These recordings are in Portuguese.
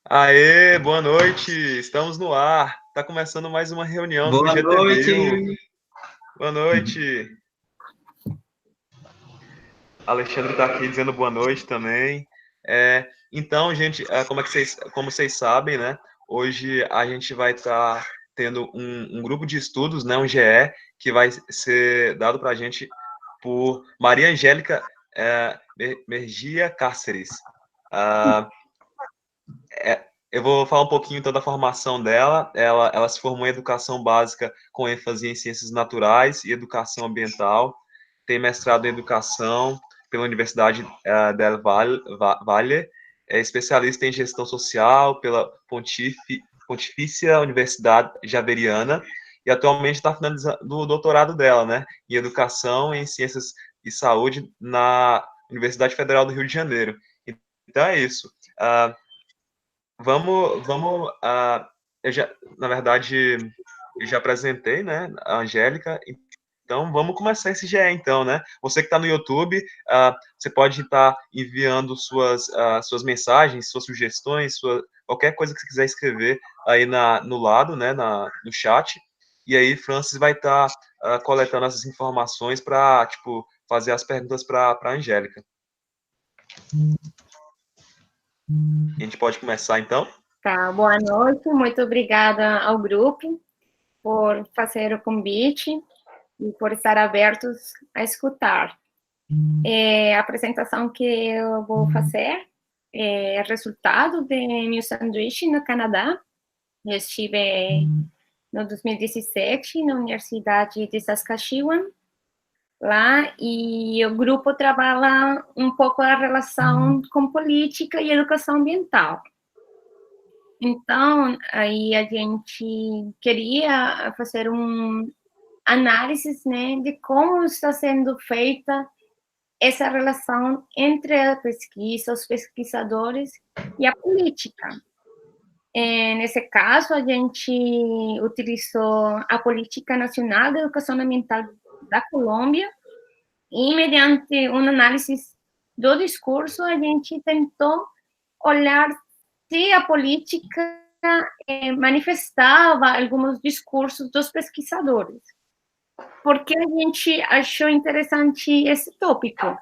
Aê, boa noite, estamos no ar. Está começando mais uma reunião do Boa GTBio. noite. Boa noite. Alexandre está aqui dizendo boa noite também. Então, gente, como vocês sabem, né? Hoje a gente vai estar tendo um grupo de estudos, né? Um GE, que vai ser dado para a gente por Maria Angélica Mergia Cáceres. Ah, eu vou falar um pouquinho então da formação dela. Ela se formou em educação básica com ênfase em ciências naturais e educação ambiental. Tem mestrado em educação pela Universidade del Valle. É especialista em gestão social pela Pontifícia Universidade Javeriana e atualmente está finalizando o doutorado dela, né, em educação em ciências e saúde na Universidade Federal do Rio de Janeiro. Então é isso. Vamos, eu já, na verdade, eu já apresentei, né, a Angélica, então vamos começar esse GE, então, né? Você que está no YouTube, você pode estar enviando suas mensagens, suas sugestões, qualquer coisa que você quiser escrever aí no lado, né, no chat, e aí Francis vai estar coletando essas informações para, tipo, fazer as perguntas para a Angélica. A gente pode começar, então? Tá, boa noite, muito obrigada ao grupo por fazer o convite e por estar abertos a escutar. A apresentação que eu vou fazer é resultado de meu sanduíche no Canadá. Eu estive no 2017 na Universidade de Saskatchewan, lá, e o grupo trabalha um pouco a relação com política e educação ambiental. Então, aí a gente queria fazer um análise, né, de como está sendo feita essa relação entre a pesquisa, os pesquisadores e a política. Nesse caso, a gente utilizou a Política Nacional de Educação Ambiental da Colômbia e, mediante uma análise do discurso, a gente tentou olhar se a política manifestava alguns discursos dos pesquisadores. Por que a gente achou interessante esse tópico?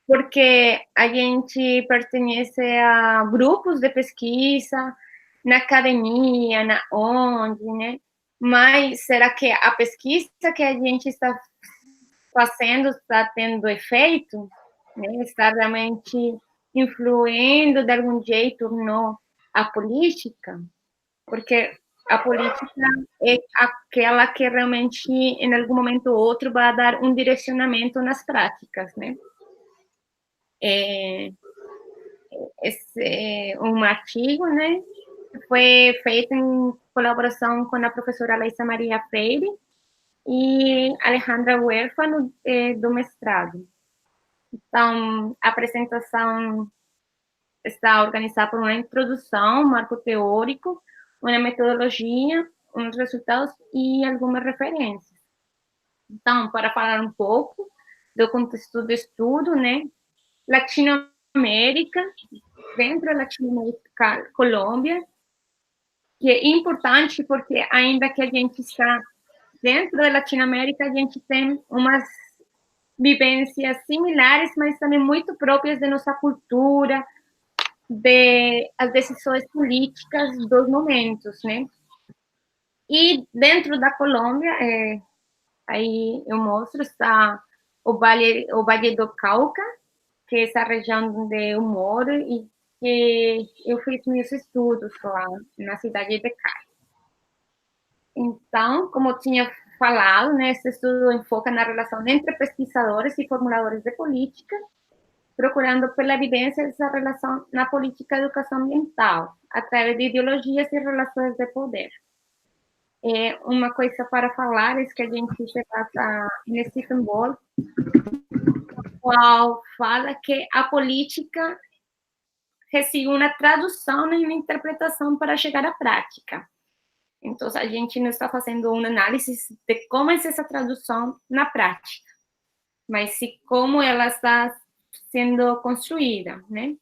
Porque a gente pertence a grupos de pesquisa, na academia, na ONG, né? Mas será que a pesquisa que a gente está fazendo está tendo efeito? Né? Está realmente influindo de algum jeito no a política? Porque a política é aquela que realmente, em algum momento ou outro, vai dar um direcionamento nas práticas, né? Esse é um artigo, né? Foi feito em colaboração com a professora Leisa Maria Freire e Alejandra Huérfano, do mestrado. Então, a apresentação está organizada por uma introdução, um marco teórico, uma metodologia, uns resultados e algumas referências. Então, para falar um pouco do contexto do estudo, né? Latinoamérica, dentro da Latinoamérica, Colômbia, que é importante porque ainda que a gente está dentro da Latinoamérica, a gente tem umas vivências similares, mas também muito próprias de nossa cultura, de as decisões políticas dos momentos, né? E dentro da Colômbia, aí eu mostro, está o Vale do Cauca, que é essa região onde eu moro e que eu fiz meus estudos lá na cidade de Cali. Então, como eu tinha falado, né, esse estudo enfoca na relação entre pesquisadores e formuladores de política, procurando pela evidência dessa relação na política de educação ambiental, através de ideologias e relações de poder. Uma coisa para falar é que a gente se basa em Stephen Ball, qual fala que a política recebe uma tradução e uma interpretação para chegar à prática. Então, a gente não está fazendo uma análise de como é essa tradução na prática, mas sim como ela está sendo construída, né?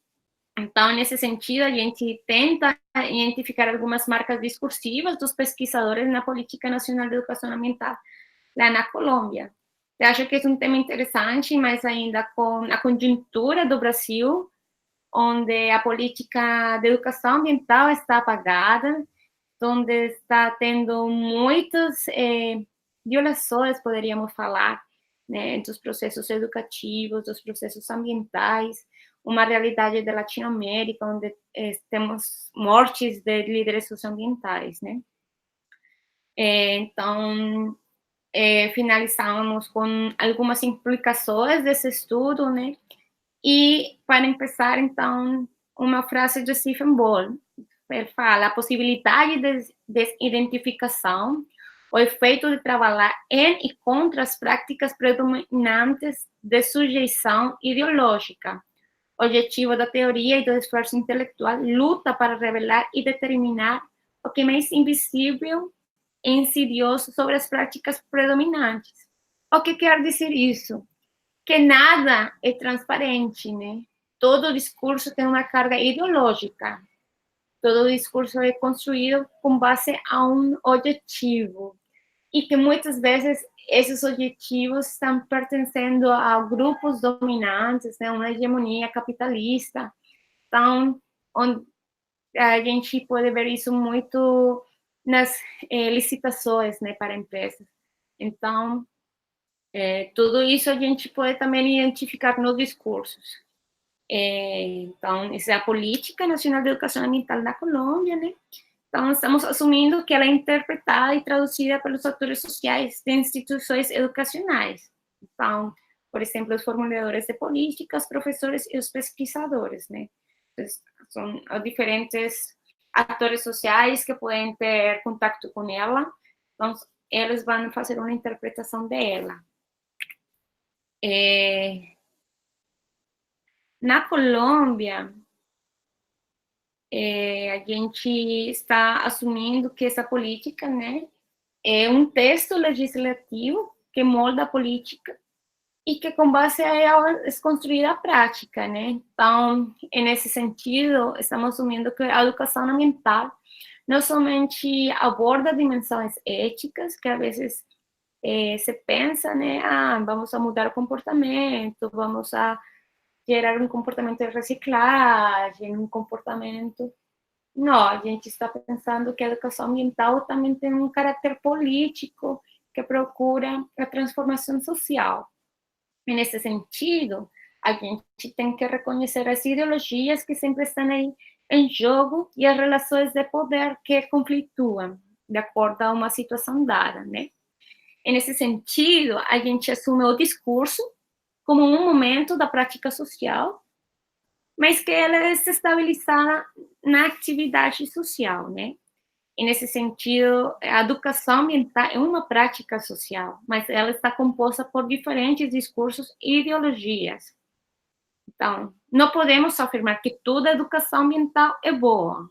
Então, nesse sentido, a gente tenta identificar algumas marcas discursivas dos pesquisadores na Política Nacional de Educação Ambiental lá na Colômbia. Eu acho que é um tema interessante, mas ainda com a conjuntura do Brasil, onde a política de educação ambiental está apagada, onde está tendo muitas violações, poderíamos falar, né, dos processos educativos, dos processos ambientais, uma realidade da Latinoamérica, onde temos mortes de líderes socioambientais, né? Então, finalizamos com algumas implicações desse estudo, né? E, para começar, então, uma frase de Stephen Ball. Ele fala: a possibilidade de desidentificação, o efeito de trabalhar em e contra as práticas predominantes de sujeição ideológica. O objetivo da teoria e do esforço intelectual luta para revelar e determinar o que é mais invisível e insidioso sobre as práticas predominantes. O que quer dizer isso? Que nada é transparente, né? Todo discurso tem uma carga ideológica. Todo discurso é construído com base a um objetivo. E que muitas vezes esses objetivos estão pertencendo a grupos dominantes, né? Uma hegemonia capitalista. Então, onde a gente pode ver isso muito nas licitações, né, para empresas. Então, tudo isso a gente pode também identificar nos discursos. Então, essa é a Política Nacional de Educação Ambiental na Colômbia, né? Então, estamos assumindo que ela é interpretada e traduzida pelos atores sociais de instituições educacionais. Então, por exemplo, os formuladores de políticas, professores e os pesquisadores, né? Então, são diferentes atores sociais que podem ter contato com ela. Então, eles vão fazer uma interpretação dela. Na Colômbia, a gente está assumindo que essa política, né, é um texto legislativo que molda a política e que, com base a ela, é construída a prática, né? Então, nesse sentido, estamos assumindo que a educação ambiental não somente aborda dimensões éticas, que às vezes se pensa, né, vamos a mudar o comportamento, vamos a gerar um comportamento de reciclagem, um comportamento. Não, a gente está pensando que a educação ambiental também tem um caráter político que procura a transformação social. E, nesse sentido, a gente tem que reconhecer as ideologias que sempre estão aí em jogo e as relações de poder que conflituam de acordo a uma situação dada, né? E, nesse sentido, a gente assume o discurso como um momento da prática social, mas que ela é desestabilizada na atividade social, né? E, nesse sentido, a educação ambiental é uma prática social, mas ela está composta por diferentes discursos e ideologias. Então, não podemos afirmar que toda educação ambiental é boa,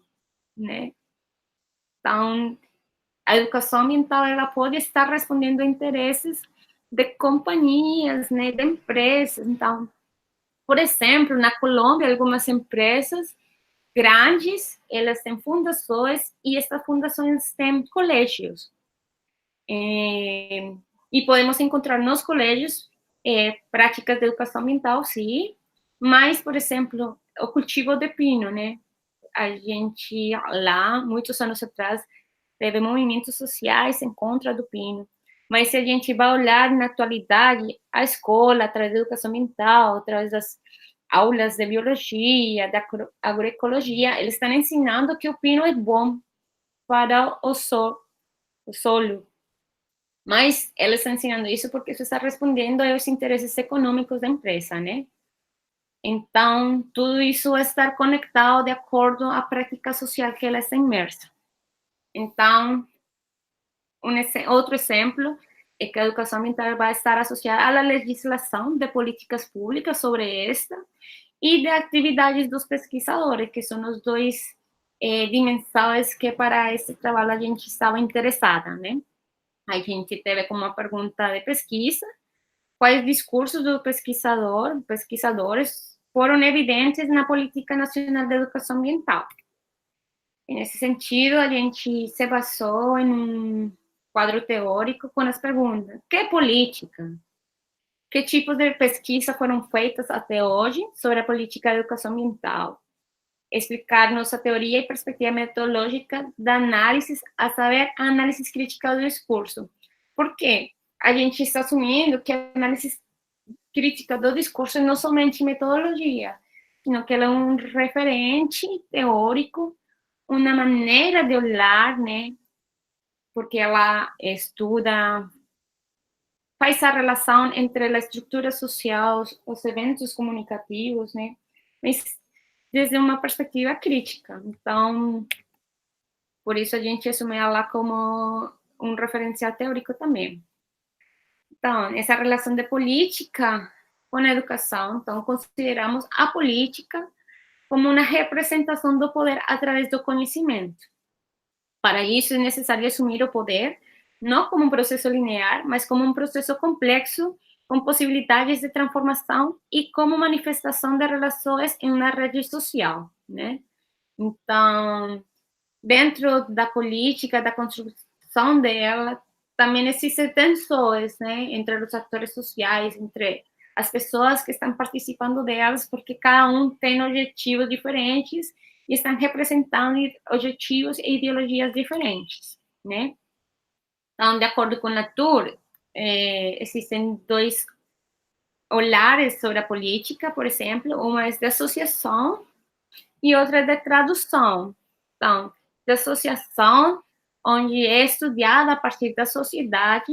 né? Então, a educação ambiental ela pode estar respondendo a interesses de companhias, né, de empresas. Então, por exemplo, na Colômbia, algumas empresas grandes, elas têm fundações e estas fundações têm colégios. E podemos encontrar nos colégios práticas de educação ambiental, sim, mas, por exemplo, o cultivo de pino, né? A gente lá, muitos anos atrás, teve movimentos sociais em contra do pino. Mas se a gente vai olhar na atualidade, a escola, através da educação ambiental, através das aulas de biologia, da agroecologia, eles estão ensinando que o pino é bom para o solo. Mas eles estão ensinando isso porque isso está respondendo aos interesses econômicos da empresa, né? Então, tudo isso vai estar conectado de acordo à prática social que ela está imersa. Então, outro exemplo é que a educação ambiental vai estar associada à legislação de políticas públicas sobre esta e de atividades dos pesquisadores, que são os dois dimensões que para esse trabalho a gente estava interessada, né? A gente teve como uma pergunta de pesquisa, quais discursos do pesquisadores foram evidentes na Política Nacional de Educação Ambiental. E, nesse sentido, a gente se basou em um quadro teórico com as perguntas: que é política? Que tipos de pesquisa foram feitas até hoje sobre a política de educação ambiental? Explicar nossa teoria e perspectiva metodológica da análise, a saber, a análise crítica do discurso. Por quê? A gente está assumindo que a análise crítica do discurso não somente metodologia, sino que ela é um referente teórico, uma maneira de olhar, né? Porque ela estuda, faz a relação entre a estrutura social, os eventos comunicativos, né? Mas desde uma perspectiva crítica. Então, por isso a gente assume ela como um referencial teórico também. Então, essa relação de política com a educação, então, consideramos a política como uma representação do poder através do conhecimento. Para isso, é necessário assumir o poder, não como um processo linear, mas como um processo complexo, com possibilidades de transformação e como manifestação de relações em uma rede social, né? Então, dentro da política, da construção dela, também existem tensões, né, entre os atores sociais, entre as pessoas que estão participando delas, porque cada um tem objetivos diferentes e estão representando objetivos e ideologias diferentes, né? Então, de acordo com Latour, existem dois olhares sobre a política, por exemplo, uma é de associação e outra é de tradução. Então, de associação, onde é estudada a partir da sociedade,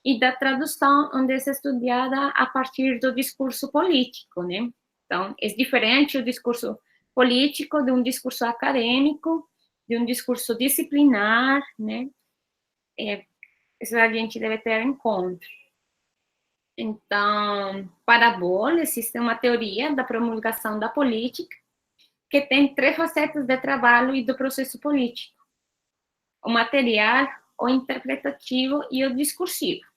e da tradução, onde é estudada a partir do discurso político, né? Então, é diferente o discurso político de um discurso acadêmico, de um discurso disciplinar, né? Isso a gente deve ter em conta. Então, para Boll, existe uma teoria da promulgação da política que tem 3 facetas de trabalho e do processo político: o material, o interpretativo e o discursivo.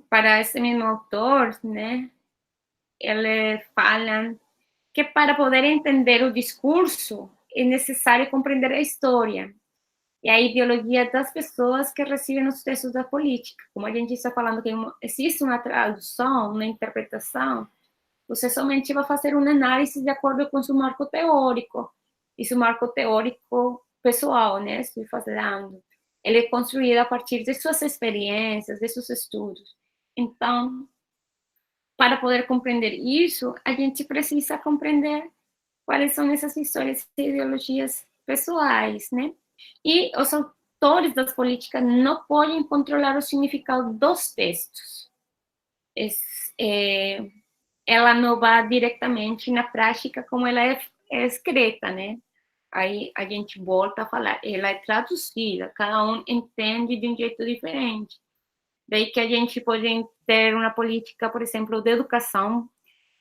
Para esse mesmo autor, né, ele fala que para poder entender o discurso é necessário compreender a história e a ideologia das pessoas que recebem os textos da política. Como a gente está falando que existe uma tradução, uma interpretação, você somente vai fazer uma análise de acordo com seu marco teórico, e seu marco teórico pessoal, né, estou falando. Ele é construído a partir de suas experiências, de seus estudos. Então, para poder compreender isso, a gente precisa compreender quais são essas histórias e ideologias pessoais, né? E os autores das políticas não podem controlar o significado dos textos. Ela não vai diretamente na prática como ela é escrita, né? Aí a gente volta a falar, ela é traduzida, cada um entende de um jeito diferente. Daí que a gente pode ter uma política, por exemplo, de educação,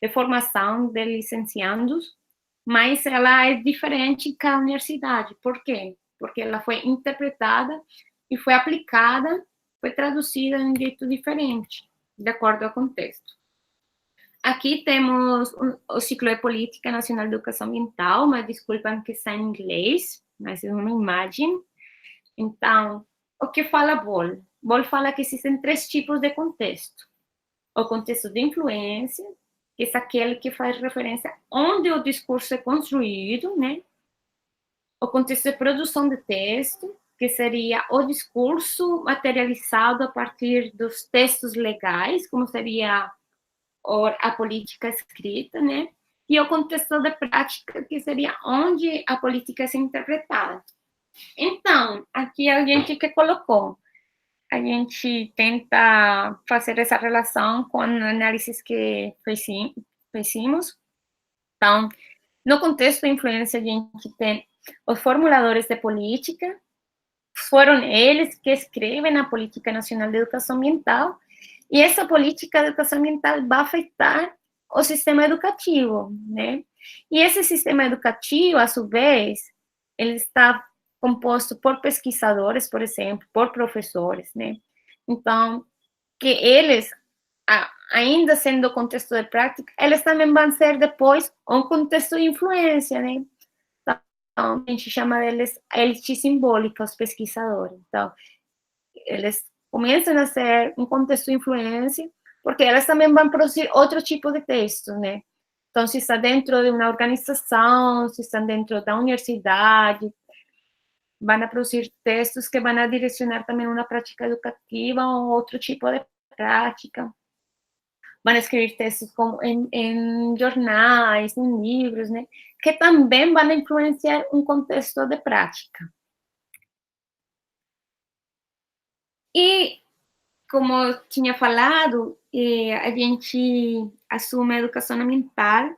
de formação de licenciados, mas ela é diferente em cada universidade. Por quê? Porque ela foi interpretada e foi aplicada, foi traduzida de um jeito diferente, de acordo ao contexto. Aqui temos o ciclo de Política Nacional de Educação Ambiental, mas desculpem que está em inglês, mas é uma imagem. Então, o que fala Boll? Boll fala que existem 3 tipos de contexto. O contexto de influência, que é aquele que faz referência onde o discurso é construído, né? O contexto de produção de texto, que seria o discurso materializado a partir dos textos legais, como seria a política escrita, né? E o contexto de prática, que seria onde a política é interpretada. Então, aqui a gente que colocou, a gente tenta fazer essa relação com análises que fizemos. Então, no contexto de influência, a gente tem os formuladores de política, foram eles que escrevem a Política Nacional de Educação Ambiental, e essa política de educação ambiental vai afetar o sistema educativo, né? E esse sistema educativo, a sua vez, ele está composto por pesquisadores, por exemplo, por professores, né? Então, que eles, ainda sendo contexto de prática, eles também vão ser depois um contexto de influência, né? Então, a gente chama deles elite simbólica, os pesquisadores. Então, eles começam a ser um contexto de influência, porque elas também vão produzir outro tipo de texto, né? Então, se está dentro de uma organização, se está dentro da universidade, vão a produzir textos que vão a direcionar também uma prática educativa ou outro tipo de prática. Vão a escrever textos como em jornais, em livros, né? Que também vão a influenciar um contexto de prática. E, como eu tinha falado, a gente assume a educação ambiental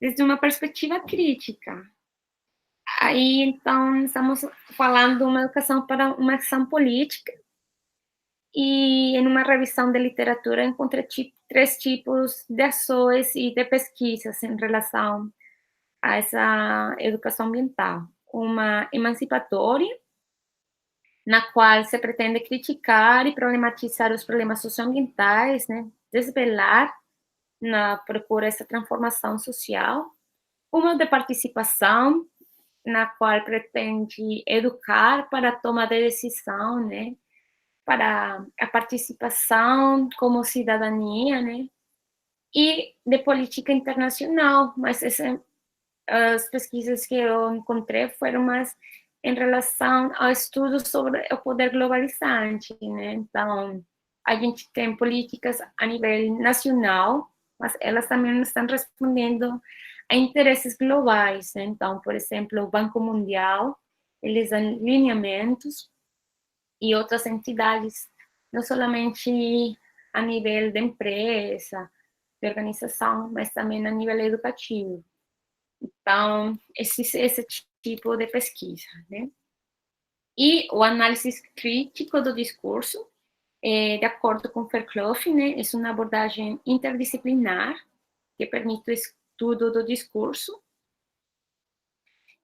desde uma perspectiva crítica. Aí, então, estamos falando de uma educação para uma ação política, e em uma revisão de literatura encontrei três tipos de ações e de pesquisas em relação a essa educação ambiental. Uma emancipatória, na qual se pretende criticar e problematizar os problemas socioambientais, né? Desvelar na procura essa transformação social. Uma de participação, na qual pretende educar para a toma de decisão, né? Para a participação como cidadania, né? E de política internacional, mas as pesquisas que eu encontrei foram mais em relação ao estudo sobre o poder globalizante, né? Então, a gente tem políticas a nível nacional, mas elas também estão respondendo a interesses globais, né? Então, por exemplo, o Banco Mundial, eles dão lineamentos, e outras entidades, não somente a nível de empresa, de organização, mas também a nível educativo. Então, esse tipo de pesquisa, né? E o análise crítico do discurso, de acordo com Fairclough, né, é uma abordagem interdisciplinar que permite o estudo do discurso.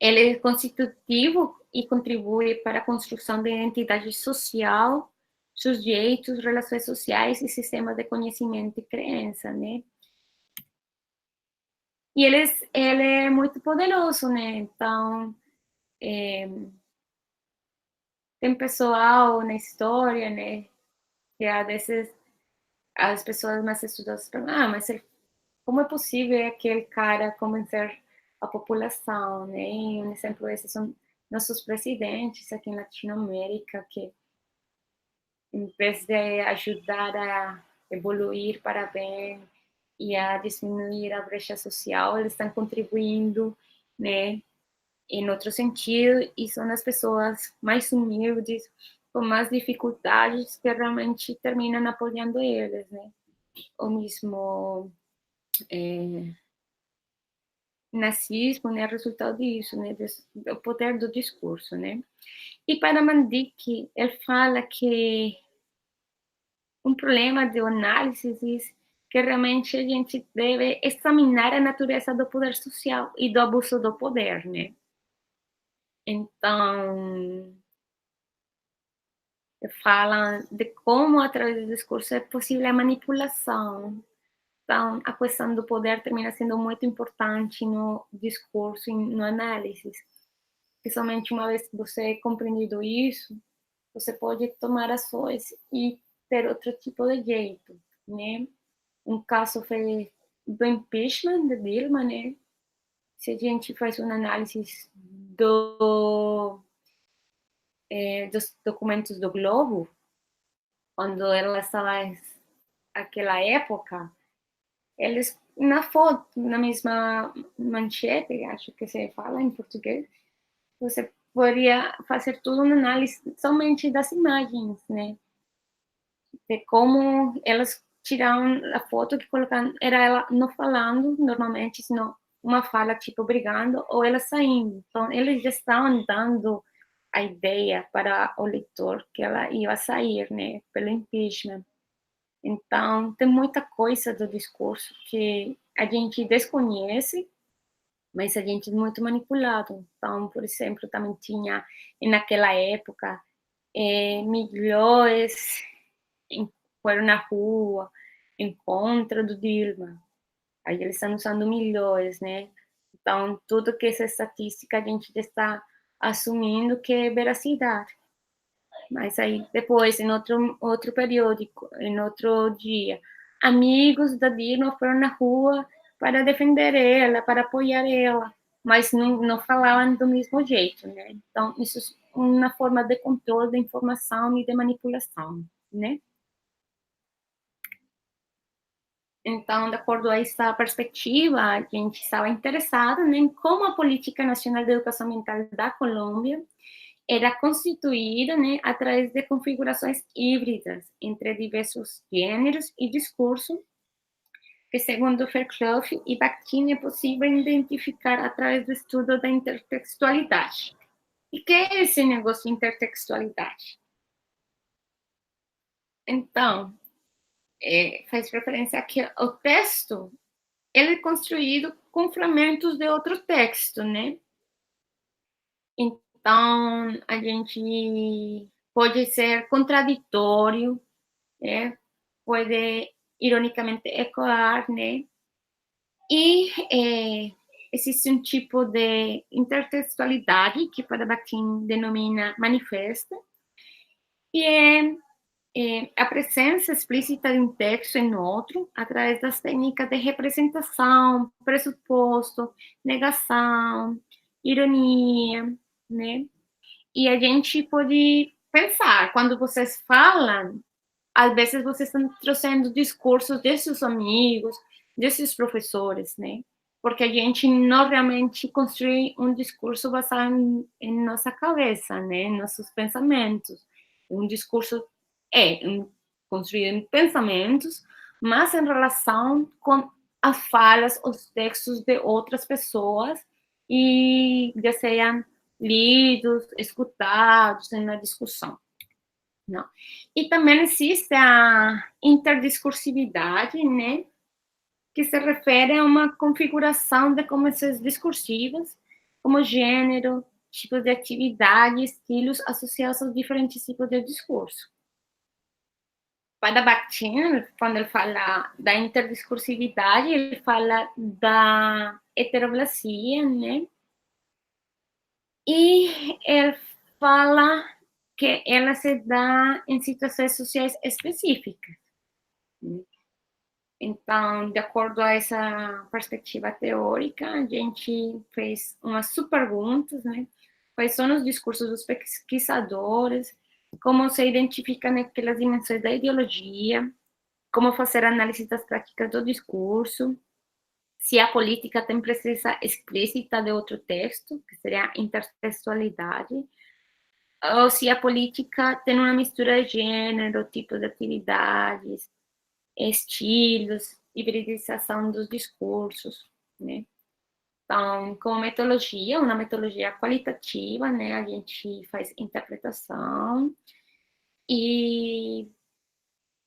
Ele é constitutivo e contribui para a construção de identidade social, sujeitos, relações sociais e sistemas de conhecimento e crença, né? E ele é muito poderoso, né? Então, tem pessoal na história, né? Que às vezes as pessoas mais estudosas perguntam, mas como é possível aquele cara convencer a população, né? E um exemplo desses são nossos presidentes aqui em Latinoamérica, que em vez de ajudar a evoluir para bem e a diminuir a brecha social, eles estão contribuindo, né, em outro sentido, e são as pessoas mais humildes, com mais dificuldades, que realmente terminam apoiando eles, né? O mesmo nazismo, né, resultado disso, né, do poder do discurso, né? E para Mandic, ele fala que um problema de análise que realmente a gente deve examinar a natureza do poder social e do abuso do poder, né? Então, fala de como, através do discurso, é possível a manipulação. Então, a questão do poder termina sendo muito importante no discurso e no análise. Porque somente uma vez que você compreendido isso, você pode tomar ações e ter outro tipo de jeito, né? Um caso foi do impeachment de Dilma, né? Se a gente faz uma análise dos documentos do Globo, quando ela estava naquela época, eles, na foto, na mesma manchete, acho que se fala em português, você poderia fazer tudo uma análise somente das imagens, né? De como elas tiraram a foto que colocaram, era ela não falando normalmente, senão uma fala tipo brigando ou ela saindo. Então, eles já estavam dando a ideia para o leitor que ela ia sair, né, pelo impeachment. Então, tem muita coisa do discurso que a gente desconhece, mas a gente é muito manipulado. Então, por exemplo, também tinha, naquela época, milhões foram na rua em contra do Dilma. Aí eles estão usando milhões, né? Então, tudo que essa estatística a gente está assumindo que é veracidade. Mas aí, depois, em outro periódico, em outro dia, amigos da Dilma foram na rua para defender ela, para apoiar ela, mas não falavam do mesmo jeito, né? Então, isso é uma forma de controle da informação e de manipulação, né? Então, de acordo a essa perspectiva, a gente estava interessado, né, em como a Política Nacional de Educação Ambiental da Colômbia era constituída, né, através de configurações híbridas entre diversos gêneros e discursos, que, segundo Fairclough e Bakhtin, é possível identificar através do estudo da intertextualidade. E que é esse negócio de intertextualidade? Então, faz referência a que o texto ele é construído com fragmentos de outro texto, né? Então, a gente pode ser contraditório, né? Pode, ironicamente, ecoar, né? E existe um tipo de intertextualidade que para Bakhtin denomina manifesta, e a presença explícita de um texto em outro, através das técnicas de representação, pressuposto, negação, ironia, né? E a gente pode pensar, quando vocês falam, às vezes vocês estão trazendo discursos de seus amigos, de seus professores, né? Porque a gente não realmente construi um discurso baseado em nossa cabeça, né? Em nossos pensamentos. Um discurso construído em pensamentos, mas em relação com as falas, os textos de outras pessoas, e já sejam lidos, escutados na discussão. Não. E também existe a interdiscursividade, né, que se refere a uma configuração de convenções discursivas, como gênero, tipos de atividade, estilos associados aos diferentes tipos de discurso. Para Bakhtin, quando ele fala da interdiscursividade, ele fala da heteroblasia, né? E ele fala que ela se dá em situações sociais específicas. Então, de acordo a essa perspectiva teórica, a gente fez umas subperguntas, né? Quais são os discursos dos pesquisadores, como se identificam aquelas dimensões da ideologia, como fazer análise das práticas do discurso, se a política tem presença explícita de outro texto, que seria a intertextualidade, ou se a política tem uma mistura de gênero, tipos de atividades, estilos, hibridização dos discursos, né? Então, como metodologia, uma metodologia qualitativa, né? A gente faz interpretação e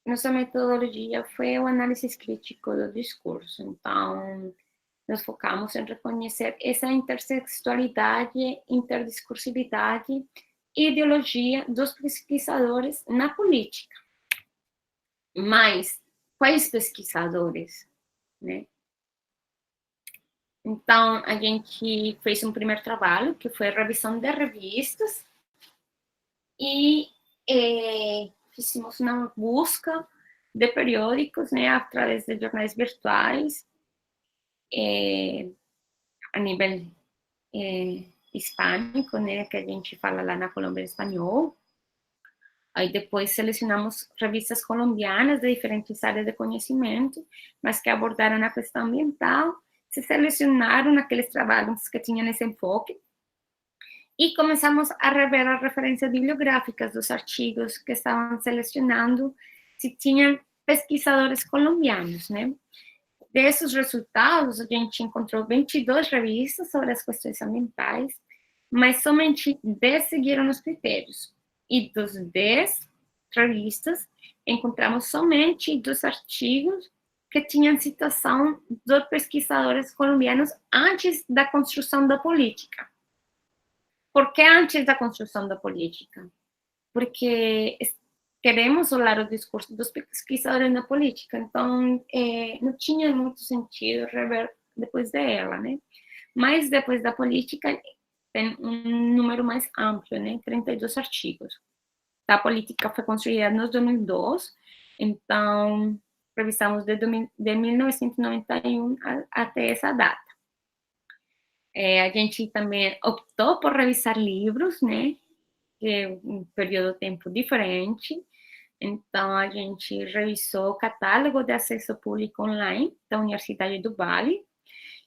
nossa metodologia foi o análise crítico do discurso. Então, nós focamos em reconhecer essa intertextualidade, interdiscursividade e ideologia dos pesquisadores na política. Mas, quais pesquisadores, né? Então, a gente fez um primeiro trabalho, que foi a revisão de revistas, e fizemos uma busca de periódicos, né, através de jornais virtuais, a nível hispânico, né, que a gente fala lá na Colômbia em espanhol. Aí depois selecionamos revistas colombianas de diferentes áreas de conhecimento, mas que abordaram a questão ambiental. Se selecionaram aqueles trabalhos que tinham esse enfoque e começamos a rever as referências bibliográficas dos artigos que estavam selecionando, se tinham pesquisadores colombianos, né? Desses resultados, a gente encontrou 22 revistas sobre as questões ambientais, mas somente 10 seguiram os critérios. E dos 10 revistas, encontramos somente 2 artigos que tinham citação dos pesquisadores colombianos antes da construção da política. Por que antes da construção da política? Porque queremos olhar o discurso dos pesquisadores na política, então não tinha muito sentido rever depois dela, né? Mas depois da política tem um número mais amplo, né? 32 artigos. A política foi construída em 2002, então revisamos de 1991 até essa data. A gente também optou por revisar livros, né? Que é um período de tempo diferente. Então, a gente revisou o catálogo de acesso público online da Universidade do Vale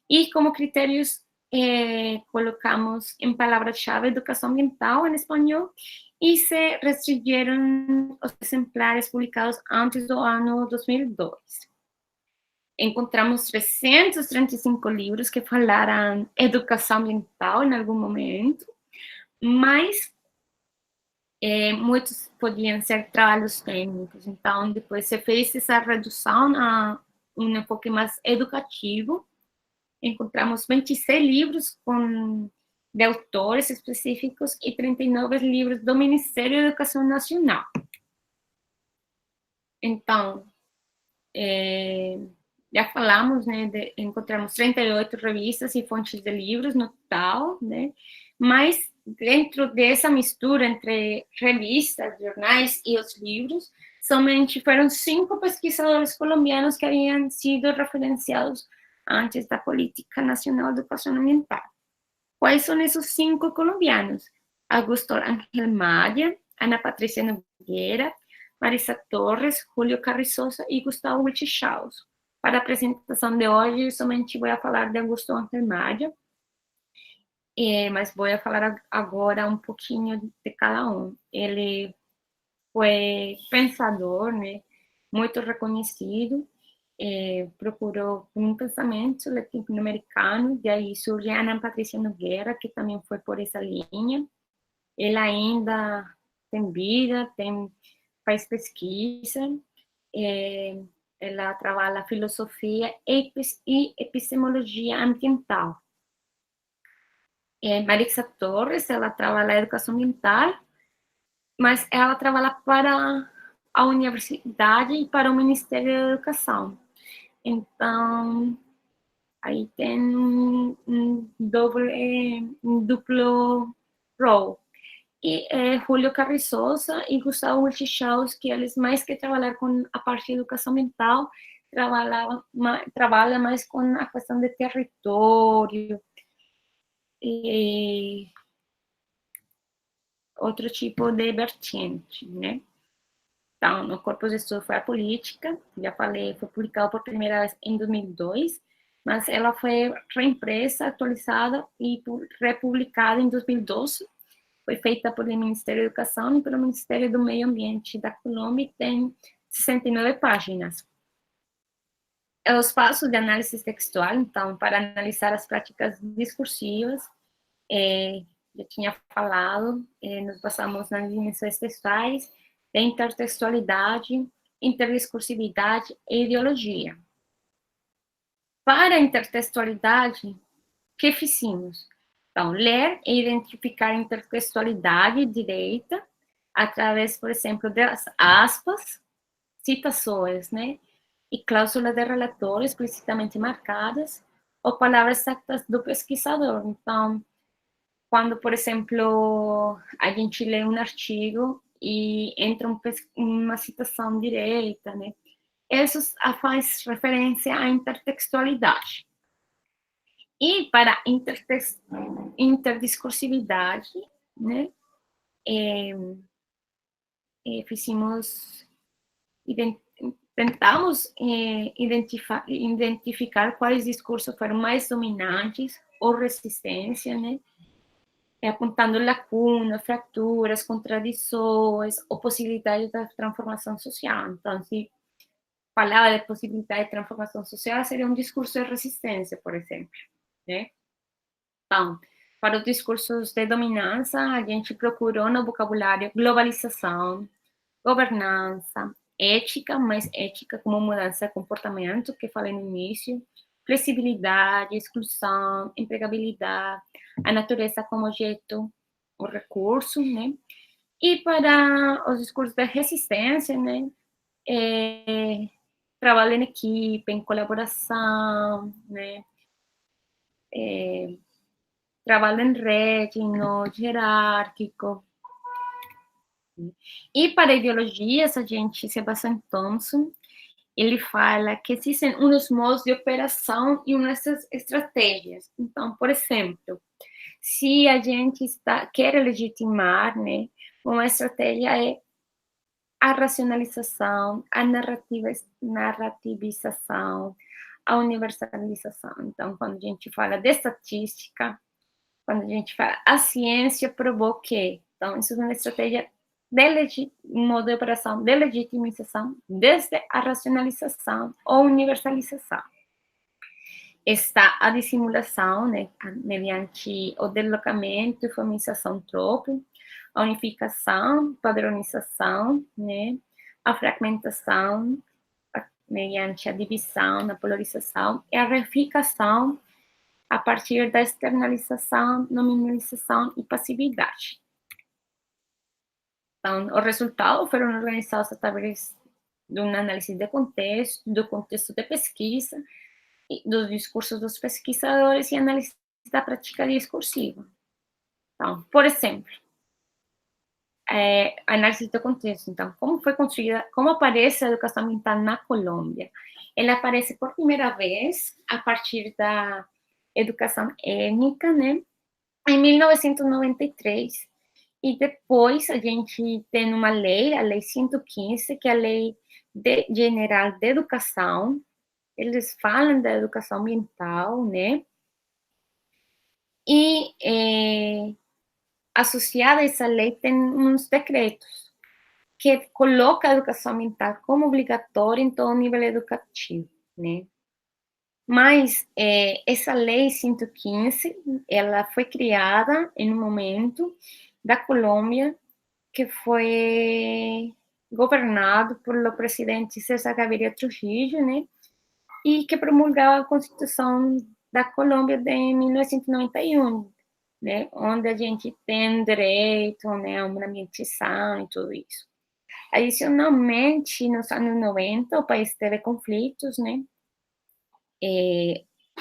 e, como critérios, colocamos em palavra-chave educação ambiental em espanhol e se restringiram os exemplares publicados antes do ano 2002. Encontramos 335 livros que falaram educação ambiental em algum momento, mas muitos podiam ser trabalhos técnicos. Então, depois se fez essa redução a um enfoque mais educativo. Encontramos 26 livros de autores específicos e 39 livros do Ministério da Educação Nacional. Então, já falamos, né, encontramos 38 revistas e fontes de livros no total, né, mas dentro dessa mistura entre revistas, jornais e os livros, somente foram 5 pesquisadores colombianos que haviam sido referenciados antes da Política Nacional de Educação Ambiental. Quais são esses 5 colombianos? Augusto Ángel Maia, Ana Patricia Nogueira, Marisa Torres, Julio Carrizosa e Gustavo Wilches. Para a apresentação de hoje, somente vou falar de Augusto Ángel Maia, mas vou falar agora um pouquinho de cada um. Ele foi pensador, né, muito reconhecido, procurou um pensamento latino-americano, de aí surge Ana Patricia Nogueira, que também foi por essa linha. Ela ainda tem vida, faz pesquisa, ela trabalha filosofia e epistemologia ambiental. Marisa Torres, ela trabalha educação ambiental, mas ela trabalha para a universidade e para o Ministério da Educação. Então, aí tem um duplo rol. E Julio Carrizosa e Gustavo Wilches, que eles, mais que trabalhar com a parte de educação ambiental, trabalham mais com a questão de território e outro tipo de vertente, né? Então, o corpus de estudo foi a política, já falei, foi publicado por primeira vez em 2002, mas ela foi reimpressa, atualizada e republicada em 2012. Foi feita pelo Ministério da Educação e pelo Ministério do Meio Ambiente da Colômbia e tem 69 páginas. Os passos de análise textual, então, para analisar as práticas discursivas, já tinha falado, nos basamos nas dimensões textuais, de intertextualidade, interdiscursividade e ideologia. Para a intertextualidade, o que fizemos? Então, ler e identificar a intertextualidade direita através, por exemplo, das aspas, citações, né? E cláusulas de relator explicitamente marcadas, ou palavras exactas do pesquisador. Então, quando, por exemplo, a gente lê um artigo e entra uma citação direita, né? Isso faz referência à intertextualidade. E para a interdiscursividade, né, tentamos identificar quais discursos foram mais dominantes ou resistência, né, apontando lacunas, fraturas, contradições ou possibilidades de transformação social. Então, se falava de possibilidade de transformação social, seria um discurso de resistência, por exemplo, né? Então, para os discursos de dominância, a gente procurou no vocabulário globalização, governança, ética, mas ética como mudança de comportamento, que falei no início, flexibilidade, exclusão, empregabilidade, a natureza como objeto, o recurso, né? E para os discursos de resistência, né, trabalho em equipe, em colaboração, né, trabalho em rede, no hierárquico. E para ideologias, a gente se basa em Thompson. Ele fala que existem uns modos de operação e umas estratégias. Então, por exemplo, se a gente quer legitimar, né, uma estratégia é a racionalização, a narrativização, a universalização. Então, quando a gente fala de estatística, quando a gente fala a ciência provou que, então, isso é uma estratégia de modo de operação de legitimização desde a racionalização ou universalização. Está a dissimulação, né, mediante o deslocamento e formalização tropo, a unificação, padronização, né, a fragmentação, mediante a divisão, a polarização, e a reificação a partir da externalização, nominalização e passividade. Então, os resultados foram organizados através de uma análise de contexto, do contexto de pesquisa, dos discursos dos pesquisadores e análise da prática discursiva. Então, por exemplo, análise do contexto. Então, como foi construída, como aparece a educação ambiental na Colômbia? Ela aparece por primeira vez a partir da educação étnica, né, em 1993. E depois a gente tem uma lei, a Lei 115, que é a Lei Geral de Educação. Eles falam da educação ambiental, né? E associada a essa lei tem uns decretos que colocam a educação ambiental como obrigatória em todo o nível educativo, né? Mas essa lei 115, ela foi criada em um momento da Colômbia que foi governado pelo presidente César Gaviria Trujillo, né? E que promulgava a Constituição da Colômbia de 1991, né? Onde a gente tem direito, né, a uma ambiente sano e tudo isso. Adicionalmente, nos anos 90, o país teve conflitos, né?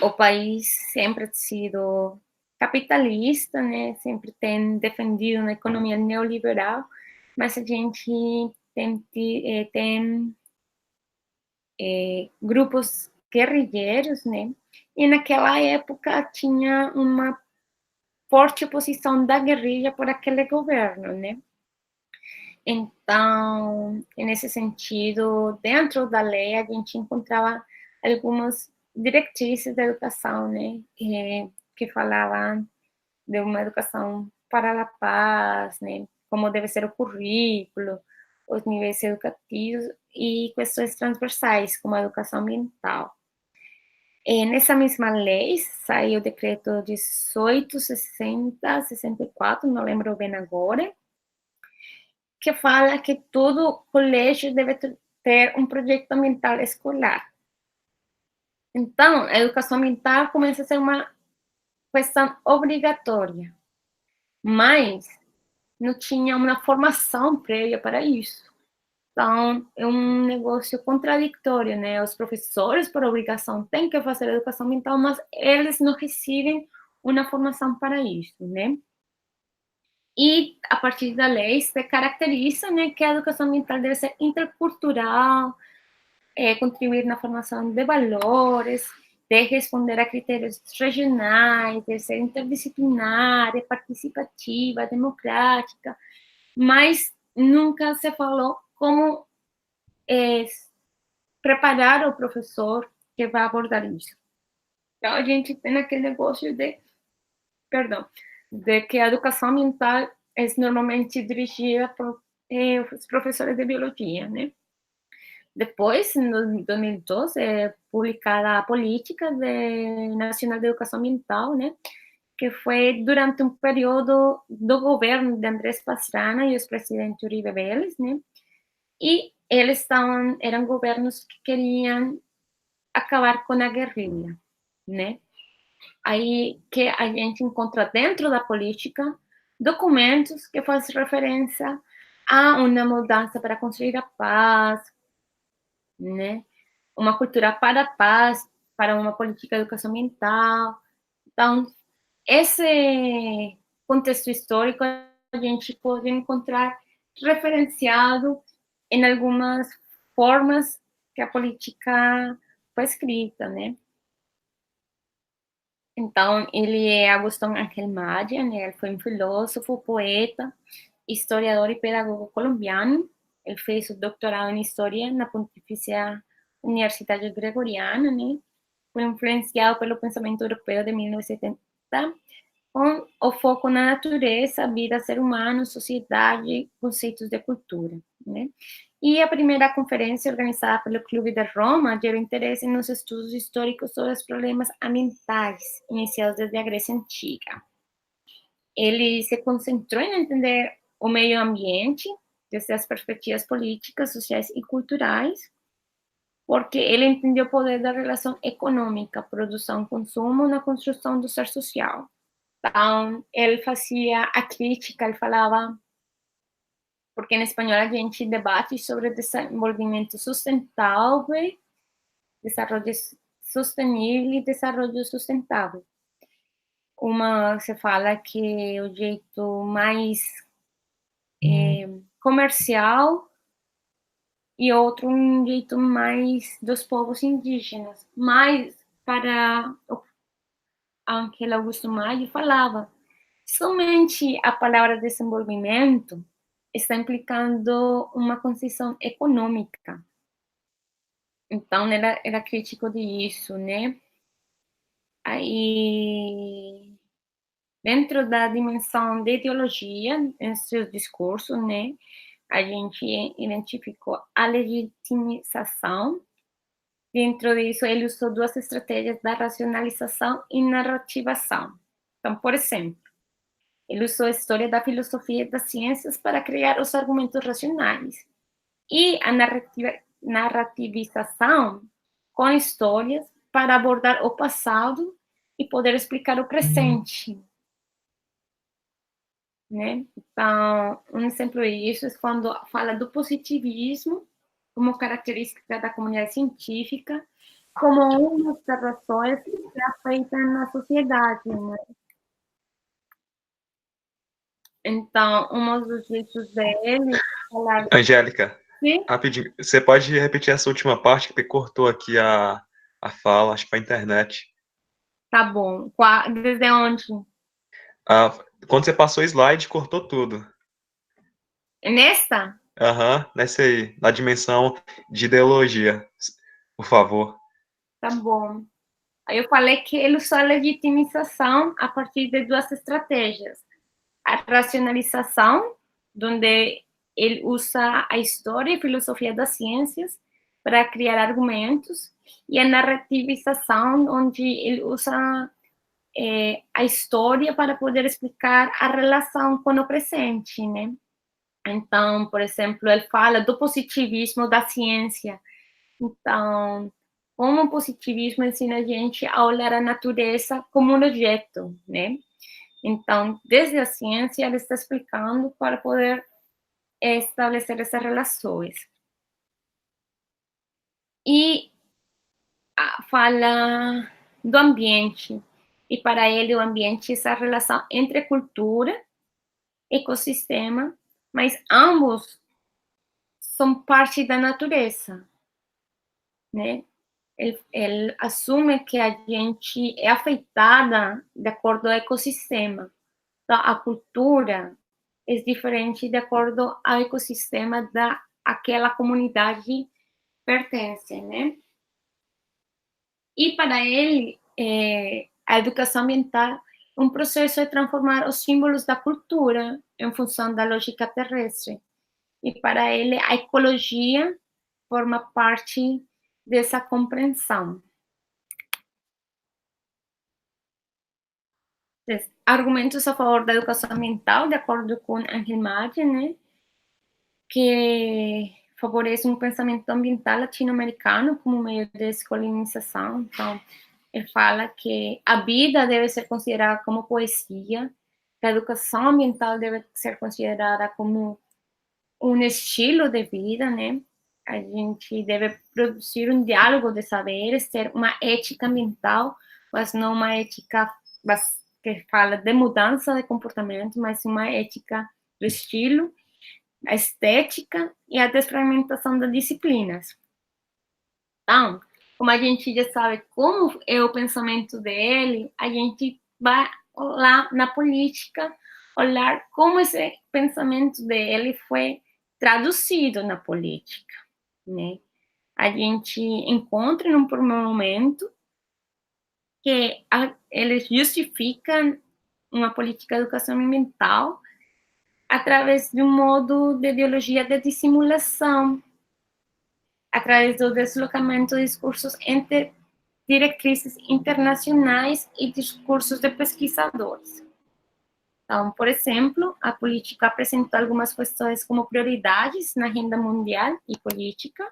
O país sempre ha sido capitalista, né? Sempre tem defendido uma economia neoliberal, mas a gente tem grupos guerrilheiros, né? E naquela época tinha uma forte oposição da guerrilha por aquele governo, né? Então, nesse sentido, dentro da lei, a gente encontrava algumas diretrizes da educação, né? Que falavam de uma educação para a paz, né? Como deve ser o currículo, os níveis educativos e questões transversais, como a educação ambiental. Nessa mesma lei, saiu o decreto 1860-64, não lembro bem agora, que fala que todo colégio deve ter um projeto ambiental escolar. Então, a educação ambiental começa a ser uma questão obrigatória, mas não tinha uma formação prévia para isso. Então, é um negócio contraditório, né? Os professores, por obrigação, têm que fazer educação ambiental, mas eles não recebem uma formação para isso, né? E, a partir da lei, se caracteriza, né, que a educação ambiental deve ser intercultural, contribuir na formação de valores, de responder a critérios regionais, de ser interdisciplinar, participativa, democrática, mas nunca se falou como preparar o professor que vai abordar isso. Então, a gente tem aquele negócio de que a educação ambiental é normalmente dirigida por os professores de biologia, né? Depois, em 2012, é publicada a Política Nacional de Educação Ambiental, né? Que foi durante um período do governo de Andrés Pastrana e os presidentes Uribe Vélez, né? E eles eram governos que queriam acabar com a guerrilha, né? Aí que a gente encontra dentro da política documentos que fazem referência há uma mudança para construir a paz, né? Uma cultura para a paz, para uma política de educação ambiental. Então, esse contexto histórico a gente pode encontrar referenciado em algumas formas que a política foi escrita, né? Então, ele é Agustín Ángel Maia, né? Ele foi um filósofo, poeta, historiador e pedagogo colombiano. Ele fez o doutorado em História na Pontifícia Universidade Gregoriana, né? Foi influenciado pelo pensamento europeu de 1970, com o foco na natureza, vida, ser humano, sociedade, conceitos de cultura, né? E a primeira conferência organizada pelo Clube de Roma gerou interesse nos estudos históricos sobre os problemas ambientais, iniciados desde a Grécia Antiga. Ele se concentrou em entender o meio ambiente desde as perspectivas políticas, sociais e culturais, porque ele entendeu o poder da relação econômica, produção, consumo na construção do ser social. Então, ele fazia a crítica, ele falava, porque em espanhol a gente debate sobre desenvolvimento sustentável, desenvolvimento sustentável e desenvolvimento sustentável. Uma, você fala que o jeito mais comercial e outro um jeito mais dos povos indígenas. Mas, para Ángel Augusto Maia falava, somente a palavra desenvolvimento está implicando uma concepção econômica. Então, era crítico disso, né? Aí, dentro da dimensão de ideologia, em seus discursos, né, a gente identificou a legitimização. Dentro disso, ele usou duas estratégias da racionalização e narrativação. Então, por exemplo, ele usou a história da filosofia e das ciências para criar os argumentos racionais. E a narrativização com histórias para abordar o passado e poder explicar o presente. Né? Então, um exemplo disso é quando fala do positivismo como característica da comunidade científica, como uma das razões que afetam na sociedade. Né? Então, um dos jeitos dele falar... Angélica, Sim? rapidinho, você pode repetir essa última parte que cortou aqui a fala, acho que foi a internet. Tá bom. Desde onde? Quando você passou o slide, cortou tudo. Nesta? Aham, nessa aí, na dimensão de ideologia, por favor. Tá bom. Aí eu falei que ele usou a legitimização a partir de duas estratégias. A racionalização, onde ele usa a história e filosofia das ciências para criar argumentos, e a narrativização, onde ele usa a história para poder explicar a relação com o presente, né? Então, por exemplo, ele fala do positivismo da ciência. Então, como o positivismo ensina a gente a olhar a natureza como um objeto, né? Então, desde a ciência, ele está explicando para poder estabelecer essas relações. E fala do ambiente. E para ele, o ambiente é essa relação entre cultura, ecossistema, mas ambos são parte da natureza, né? Ele assume que a gente é afetada de acordo ao ecossistema. Então, a cultura é diferente de acordo ao ecossistema daquela comunidade pertence, né? E para ele, a educação ambiental é um processo de transformar os símbolos da cultura em função da lógica terrestre. E para ele, a ecologia forma parte dessa compreensão. Argumentos a favor da educação ambiental, de acordo com Ángel Maia, né, que favorece um pensamento ambiental latino-americano como meio de descolonização. Então, ele fala que a vida deve ser considerada como poesia, que a educação ambiental deve ser considerada como um estilo de vida, né? A gente deve produzir um diálogo de saberes, ter uma ética ambiental, mas não uma ética que fala de mudança de comportamento, mas uma ética do estilo, a estética e a desprimentação das disciplinas. Então, como a gente já sabe como é o pensamento dele, a gente vai lá na política olhar como esse pensamento dele foi traduzido na política, né? A gente encontra num primeiro momento que eles justificam uma política de educação ambiental através de um modo de ideologia de dissimulação, através do deslocamento de discursos entre diretrizes internacionais e discursos de pesquisadores. Então, por exemplo, a política apresentou algumas questões como prioridades na agenda mundial e política,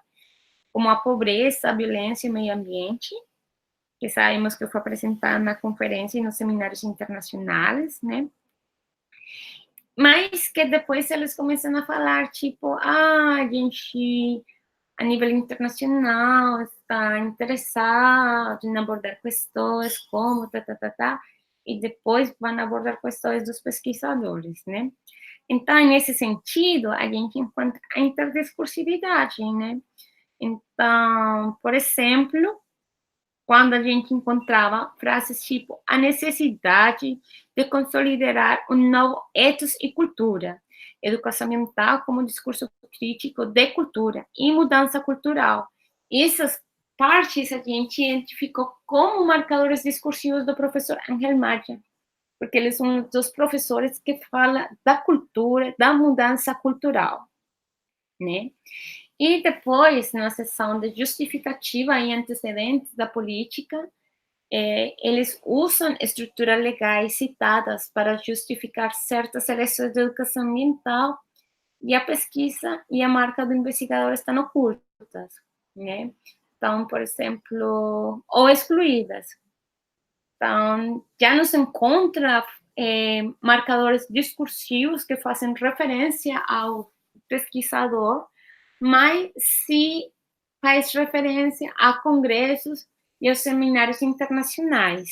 como a pobreza, a violência e o meio ambiente, que sabemos que foi apresentada na conferência e nos seminários internacionais, né? Mas que depois eles começam a falar, tipo, a gente, a nível internacional, está interessado em abordar questões como, e depois vão abordar questões dos pesquisadores, né? Então, nesse sentido, a gente encontra a interdiscursividade, né? Então, por exemplo, quando a gente encontrava frases tipo a necessidade de consolidar um novo ethos e cultura, educação ambiental como discurso crítico de cultura e mudança cultural. Essas partes a gente identificou como marcadores discursivos do professor Ángel Maia, porque ele é um dos professores que fala da cultura, da mudança cultural, né? E depois, na seção de justificativa e antecedentes da política, eles usam estruturas legais citadas para justificar certas seleções de educação ambiental e a pesquisa e a marca do investigador estão ocultas, né? Então, por exemplo, ou excluídas. Então, já não se encontra marcadores discursivos que fazem referência ao pesquisador, mas se faz referência a congressos e aos seminários internacionais.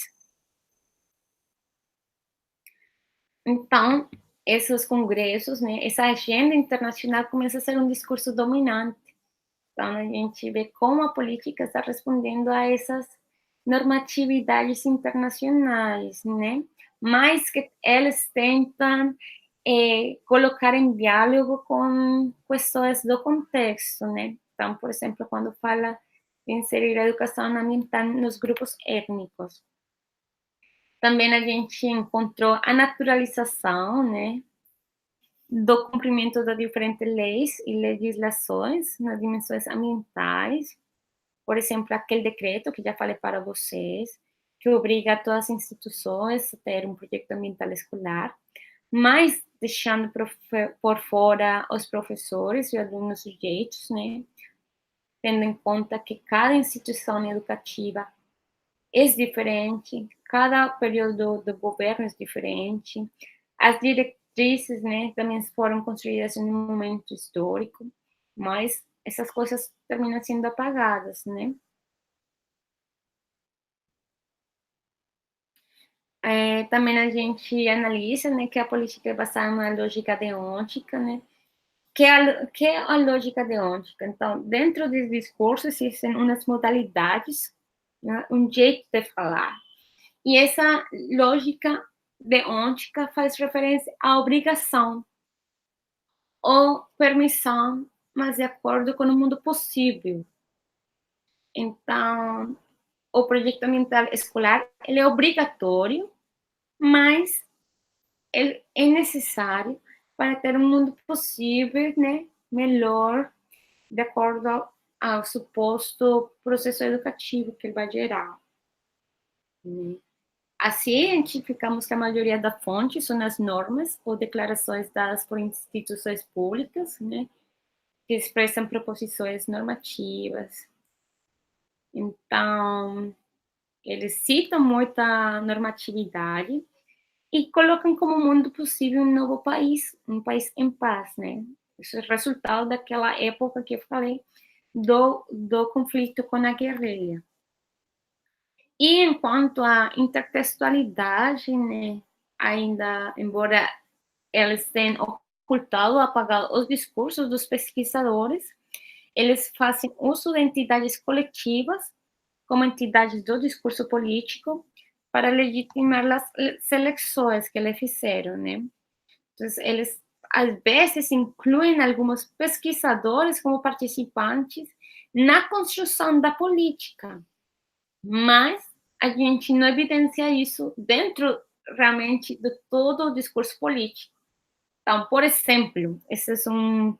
Então, esses congressos, né, essa agenda internacional começa a ser um discurso dominante. Então, a gente vê como a política está respondendo a essas normatividades internacionais, né? Mas que elas tentam colocar em diálogo com questões do contexto, né? Então, por exemplo, quando fala de inserir a educação ambiental nos grupos étnicos. Também a gente encontrou a naturalização, né, do cumprimento das diferentes leis e legislações nas dimensões ambientais. Por exemplo, aquele decreto que já falei para vocês, que obriga todas as instituições a ter um projeto ambiental escolar, mas deixando por fora os professores e alunos sujeitos, né? Tendo em conta que cada instituição educativa é diferente, cada período do governo é diferente, as diretrizes, né, também foram construídas em um momento histórico, mas essas coisas terminam sendo apagadas, né? Também a gente analisa, né, que a política é baseada na lógica deontica, né? Que é a lógica deontica? Então, dentro do discurso existem umas modalidades, né, um jeito de falar. E essa lógica deontica faz referência à obrigação ou permissão, mas de acordo com o mundo possível. Então, o projeto ambiental escolar ele é obrigatório, mas ele é necessário para ter um mundo possível, né, melhor, de acordo ao suposto processo educativo que ele vai gerar. Né? Assim, identificamos que a maioria da fonte são as normas ou declarações dadas por instituições públicas, né, que expressam proposições normativas. Então, eles citam muita normatividade e colocam como mundo possível um novo país, um país em paz, né? Isso é resultado daquela época que eu falei do conflito com a guerrilha. E enquanto à intertextualidade, né, ainda, embora eles tenham ocultado, apagado os discursos dos pesquisadores, eles fazem uso de entidades coletivas como entidades do discurso político para legitimar as seleções que eles fizeram, né? Então, eles, às vezes, incluem alguns pesquisadores como participantes na construção da política, mas a gente não evidencia isso dentro, realmente, de todo o discurso político. Então, por exemplo, esse é um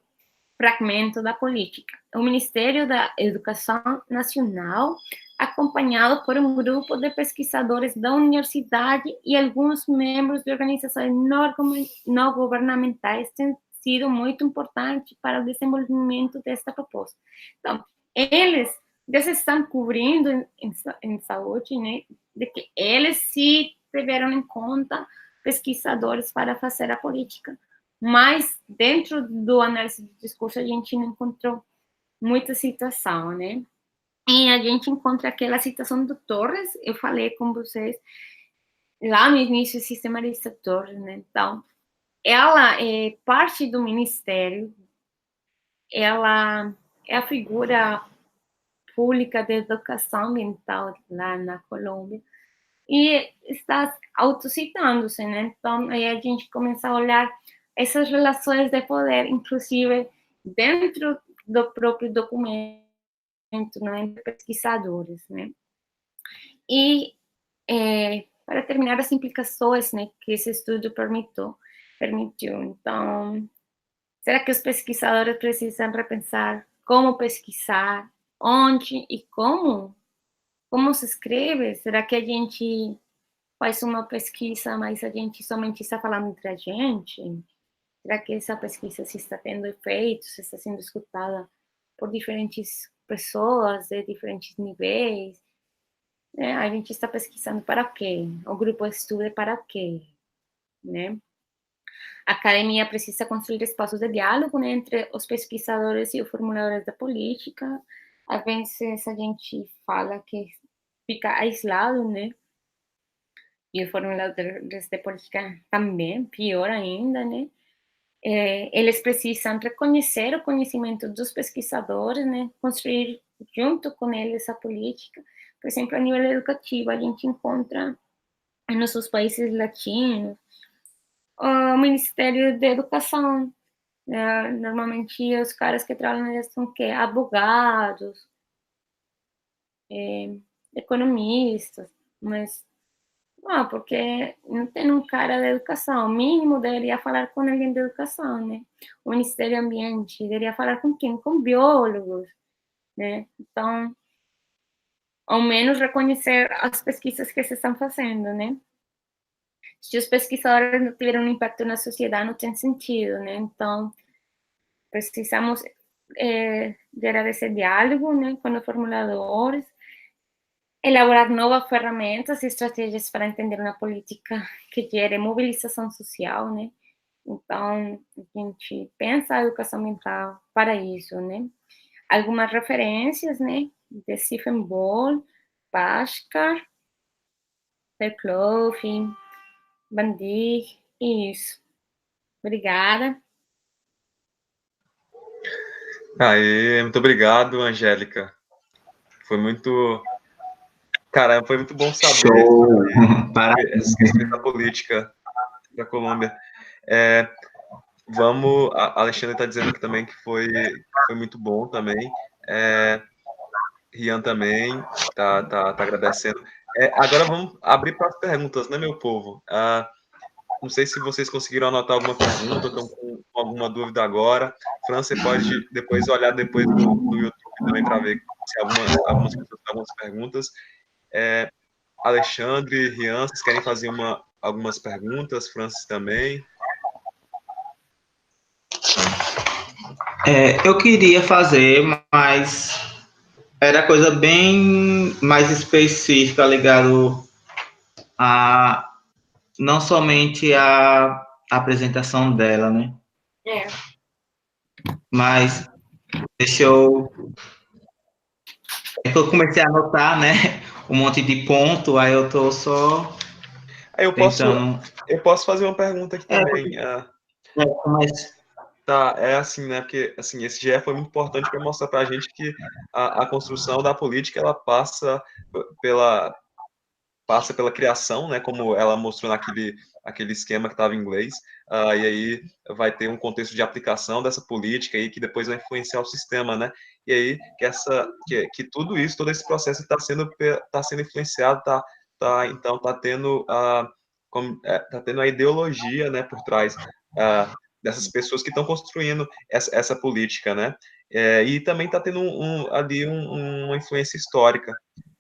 fragmento da política. O Ministério da Educação Nacional, acompanhado por um grupo de pesquisadores da universidade e alguns membros de organizações não governamentais, tem sido muito importante para o desenvolvimento desta proposta. Então, eles estão cobrindo em saúde, né, de que eles se tiveram em conta pesquisadores para fazer a política. Mas, dentro do análise do discurso, a gente não encontrou muita citação, né? E a gente encontra aquela citação do Torres, eu falei com vocês, lá no início, o sistema de Torres, né? Então, ela é parte do ministério, ela é a figura pública de educação ambiental lá na Colômbia, e está autocitando-se, né? Então, aí a gente começa a olhar essas relações de poder, inclusive dentro do próprio documento, né, entre pesquisadores, né? E, para terminar, as implicações, né, que esse estudo permitiu. Então, será que os pesquisadores precisam repensar como pesquisar, onde e como? Como se escreve? Será que a gente faz uma pesquisa, mas a gente somente está falando entre a gente? Será que essa pesquisa se está tendo efeito, se está sendo escutada por diferentes pessoas de diferentes níveis? A gente está pesquisando para quê? O grupo estuda para quê? Né? A academia precisa construir espaços de diálogo, né, entre os pesquisadores e os formuladores da política. Às vezes a gente fala que fica aislado, né? E os formuladores de política também, pior ainda, né? Eles precisam reconhecer o conhecimento dos pesquisadores, né? Construir junto com eles a política. Por exemplo, a nível educativo, a gente encontra em nossos países latinos o Ministério da Educação. Normalmente, os caras que trabalham são advogados, economistas, mas não, porque não tem um cara da educação. O mínimo deveria falar com alguém da educação, né? O Ministério do Ambiente deveria falar com quem? Com biólogos, né? Então, ao menos reconhecer as pesquisas que se estão fazendo, né? Se os pesquisadores não tiveram um impacto na sociedade, não tem sentido, né? Então, precisamos gerar esse diálogo, né, com os formuladores, elaborar novas ferramentas e estratégias para entender uma política que gere mobilização social, né? Então, a gente pensa a educação ambiental para isso, né? Algumas referências, né, de Stephen Ball, Bhaskar, Verklof, Van Dijk, e isso. Obrigada. Aí, muito obrigado, Angélica. Foi muito... Cara, foi muito bom saber sobre essa questão da política da Colômbia. A Alexandre está dizendo aqui também que foi muito bom também. Rian também tá agradecendo. Agora vamos abrir para as perguntas, né, meu povo? Não sei se vocês conseguiram anotar alguma pergunta, estão com alguma dúvida agora. Fran, você pode depois olhar depois no YouTube também para ver se algumas pessoas têm algumas perguntas. Alexandre, Rian, vocês querem fazer algumas perguntas? Francis também. Eu queria fazer, mas era coisa bem mais específica, ligado a não somente a apresentação dela, né? mas deixa eu... É que eu comecei a anotar, né, um monte de ponto, aí eu tô só Aí tentando... eu posso fazer uma pergunta aqui É, também. mas... Tá, é assim, né? Porque assim, esse GE foi muito importante para mostrar para a gente que a construção da política ela pela passa pela criação, né? Como ela mostrou aquele esquema que estava em inglês, e aí vai ter um contexto de aplicação dessa política aí que depois vai influenciar o sistema, né? E aí que tudo isso, todo esse processo está sendo influenciado, então tá tendo tá tendo a ideologia, né, por trás dessas pessoas que estão construindo essa política, né? E também está tendo ali uma influência histórica.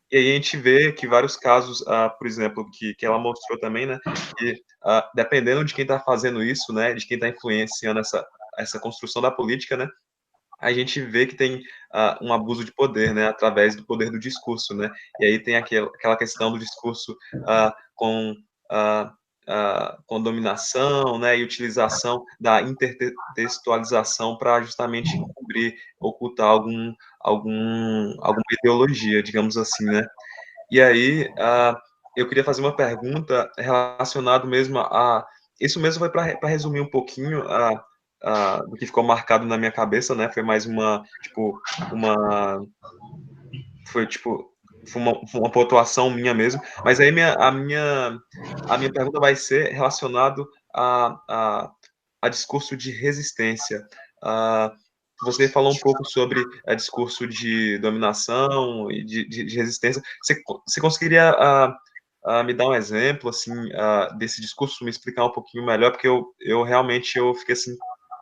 E aí a gente vê que vários casos, por exemplo, que ela mostrou também, né, que dependendo de quem está fazendo isso, né, de quem está influenciando essa construção da política, né, a gente vê que tem um abuso de poder, né, através do poder do discurso, né, e aí tem aquela questão do discurso com ah, com dominação, né, e utilização da intertextualização para justamente encobrir, ocultar alguma ideologia, digamos assim, né. E aí, eu queria fazer uma pergunta relacionado mesmo a isso mesmo foi para resumir um pouquinho do que ficou marcado na minha cabeça, né, foi mais uma foi tipo, foi uma pontuação minha mesmo, mas aí a minha pergunta vai ser relacionado a discurso de resistência. Ah, Você falou um pouco sobre discurso de dominação e de resistência. Você conseguiria me dar um exemplo assim desse discurso, me explicar um pouquinho melhor, porque eu realmente eu fiquei assim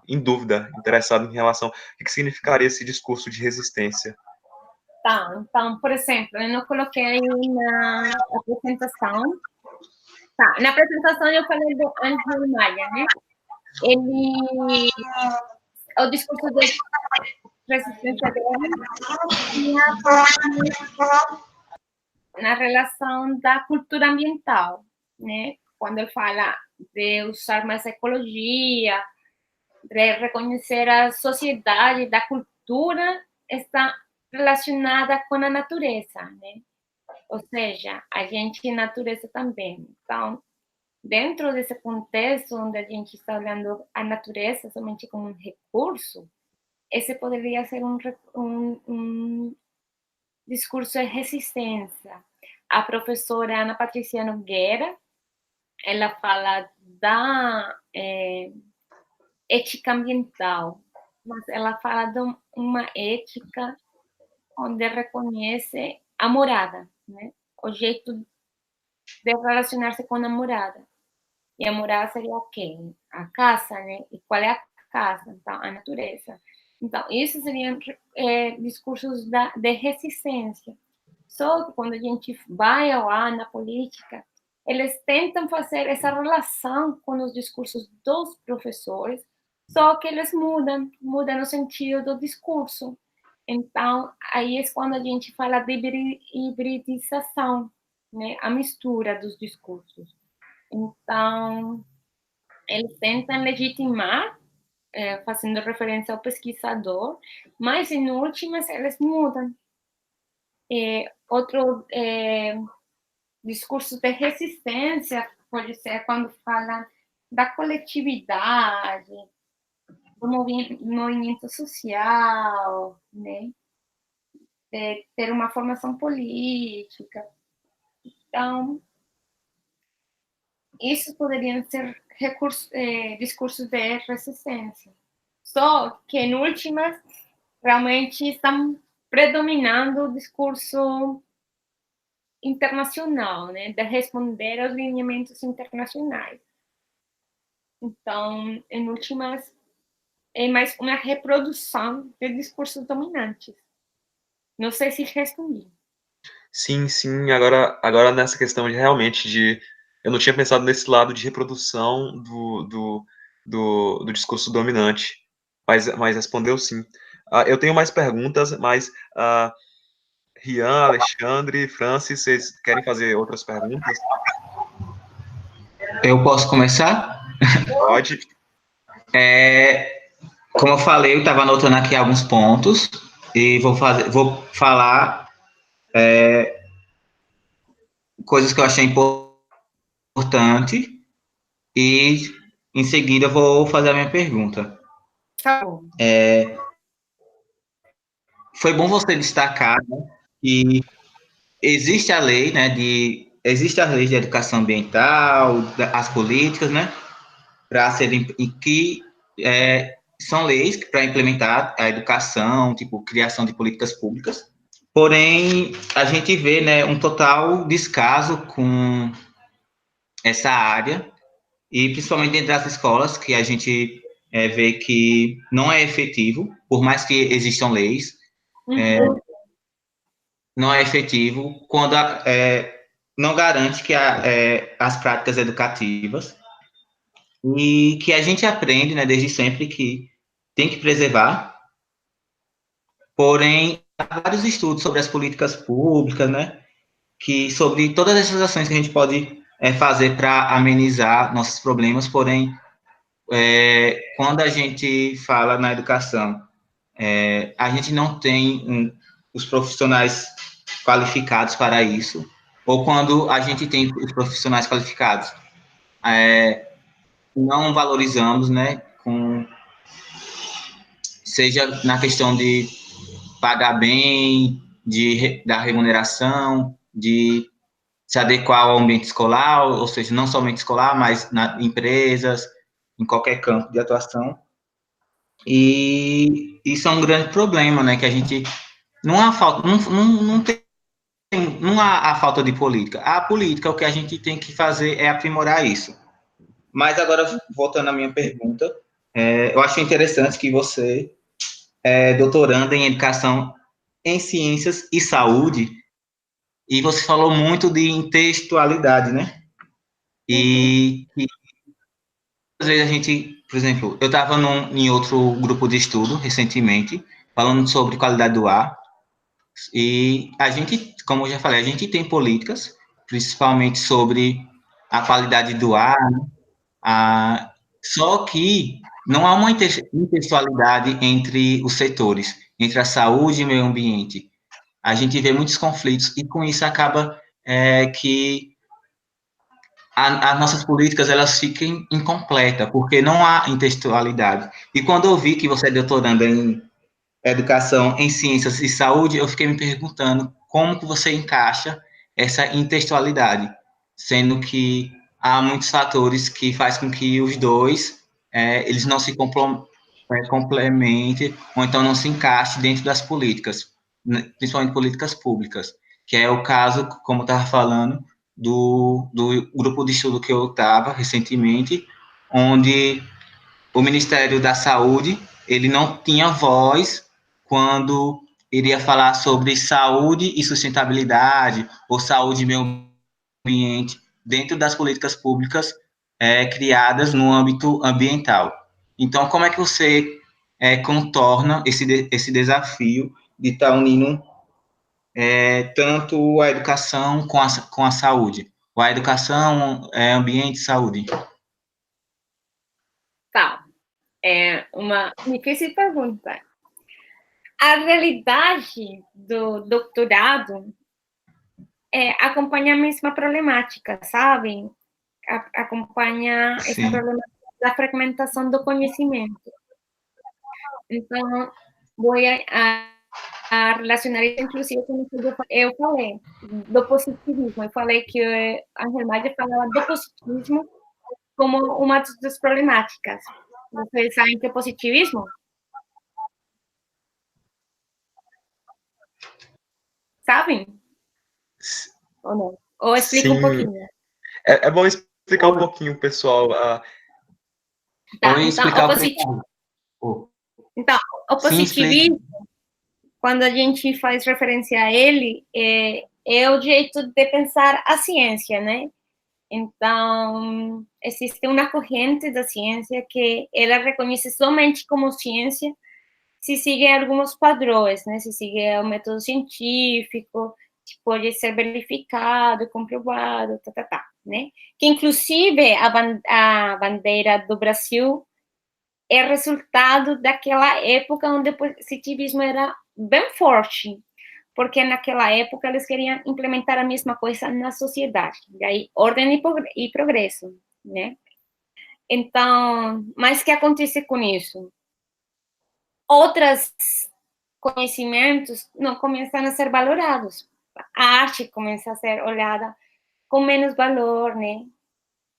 em dúvida, interessado em relação ao que significaria esse discurso de resistência. Tá, então, por exemplo, eu não coloquei aí na apresentação. Tá, na apresentação eu falei do Ângelo Maia, né? Ele, o discurso de resistência dele tinha na relação da cultura ambiental, né? Quando ele fala de usar mais ecologia, de reconhecer a sociedade da cultura está relacionada com a natureza, né? Ou seja, a gente é natureza também. Então, dentro desse contexto onde a gente está olhando a natureza somente como um recurso, esse poderia ser um discurso de resistência. A professora Ana Patricia Nogueira, ela fala da ética ambiental, mas ela fala de uma ética onde reconhece a morada, né? O jeito de relacionar-se com a morada. E a morada seria o quê? A casa, né? E qual é a casa? Então, a natureza. Então, isso seriam discursos de resistência. Só que quando a gente vai lá na política, eles tentam fazer essa relação com os discursos dos professores, só que eles mudam o sentido do discurso. Então, aí é quando a gente fala de hibridização, né? A mistura dos discursos. Então, eles tentam legitimar, fazendo referência ao pesquisador, mas, em últimas, eles mudam. Outro discurso de resistência pode ser quando fala da coletividade, do movimento social, né? De ter uma formação política. Então, isso poderiam ser discursos de resistência. Só que, em últimas, realmente estão predominando o discurso internacional, né, de responder aos lineamentos internacionais. Então, em últimas, é mais uma reprodução de discursos dominantes. Não sei se respondi. Sim, sim. Agora nessa questão de realmente eu não tinha pensado nesse lado de reprodução do discurso dominante, mas respondeu sim. Eu tenho mais perguntas, mas Rian, Alexandre, Francis, vocês querem fazer outras perguntas? Eu posso começar? Pode. Como eu falei, eu estava anotando aqui alguns pontos e vou falar coisas que eu achei importante e em seguida vou fazer a minha pergunta. Tá bom. Foi bom você destacar, né, que existe a lei, né, existe as leis de educação ambiental, as políticas, né, para serem que são leis para implementar a educação, tipo criação de políticas públicas. Porém, a gente vê, né, um total descaso com essa área e principalmente dentro das escolas que a gente vê que não é efetivo, por mais que existam leis, não é efetivo quando não garante que as práticas educativas e que a gente aprende, né, desde sempre que tem que preservar, porém, há vários estudos sobre as políticas públicas, né, que sobre todas essas ações que a gente pode fazer para amenizar nossos problemas, porém, quando a gente fala na educação, a gente não tem os profissionais qualificados para isso, ou quando a gente tem os profissionais qualificados, não valorizamos, né, seja na questão de pagar bem, da remuneração, de se adequar ao ambiente escolar, ou seja, não somente escolar, mas nas empresas, em qualquer campo de atuação. E isso é um grande problema, né, que a gente não há falta, não tem, não há a falta de política. A política, o que a gente tem que fazer é aprimorar isso. Mas agora, voltando à minha pergunta, eu acho interessante que você é doutoranda em educação em ciências e saúde, e você falou muito de intextualidade, né? E às vezes a gente, por exemplo, eu estava em outro grupo de estudo recentemente, falando sobre qualidade do ar, e a gente, como eu já falei, a gente tem políticas, principalmente sobre a qualidade do ar, só que não há uma intertextualidade entre os setores, entre a saúde e o meio ambiente. A gente vê muitos conflitos e com isso acaba que as nossas políticas elas fiquem incompletas, porque não há intertextualidade. E quando eu vi que você é doutoranda em educação em ciências e saúde, eu fiquei me perguntando como que você encaixa essa intertextualidade, sendo que há muitos fatores que faz com que os dois eles não se complementem ou então não se encaixem dentro das políticas, principalmente políticas públicas, que é o caso, como eu estava falando, do grupo de estudo que eu estava recentemente, onde o Ministério da Saúde ele não tinha voz quando iria falar sobre saúde e sustentabilidade ou saúde e meio ambiente dentro das políticas públicas criadas no âmbito ambiental. Então, como é que você contorna esse desafio de estar unindo tanto a educação com a saúde? Ou a educação, ambiente e saúde? Tá. É uma difícil pergunta. A realidade do doutorado acompanha a mesma problemática, sabe? Acompanha essa problemática da fragmentação do conhecimento. Então, vou a relacionar isso, inclusive, com o que eu falei, do positivismo. Eu falei que a Angel falava do positivismo como uma das problemáticas. Vocês sabem que é positivismo? Sabem? Ou não? Ou explica um pouquinho? É bom explicar um pouquinho, pessoal. Tá, então, o positivismo, quando a gente faz referência a ele, é o jeito de pensar a ciência, né? Então, existe uma corrente da ciência que ela reconhece somente como ciência se sigue alguns padrões, né? Se sigue o método científico, que pode ser verificado, comprovado, né? Que, inclusive, a bandeira do Brasil é resultado daquela época onde o positivismo era bem forte, porque naquela época eles queriam implementar a mesma coisa na sociedade, e aí ordem e progresso, né? Então, mas o que acontece com isso? Outros conhecimentos não começam a ser valorados. A arte começa a ser olhada com menos valor, né?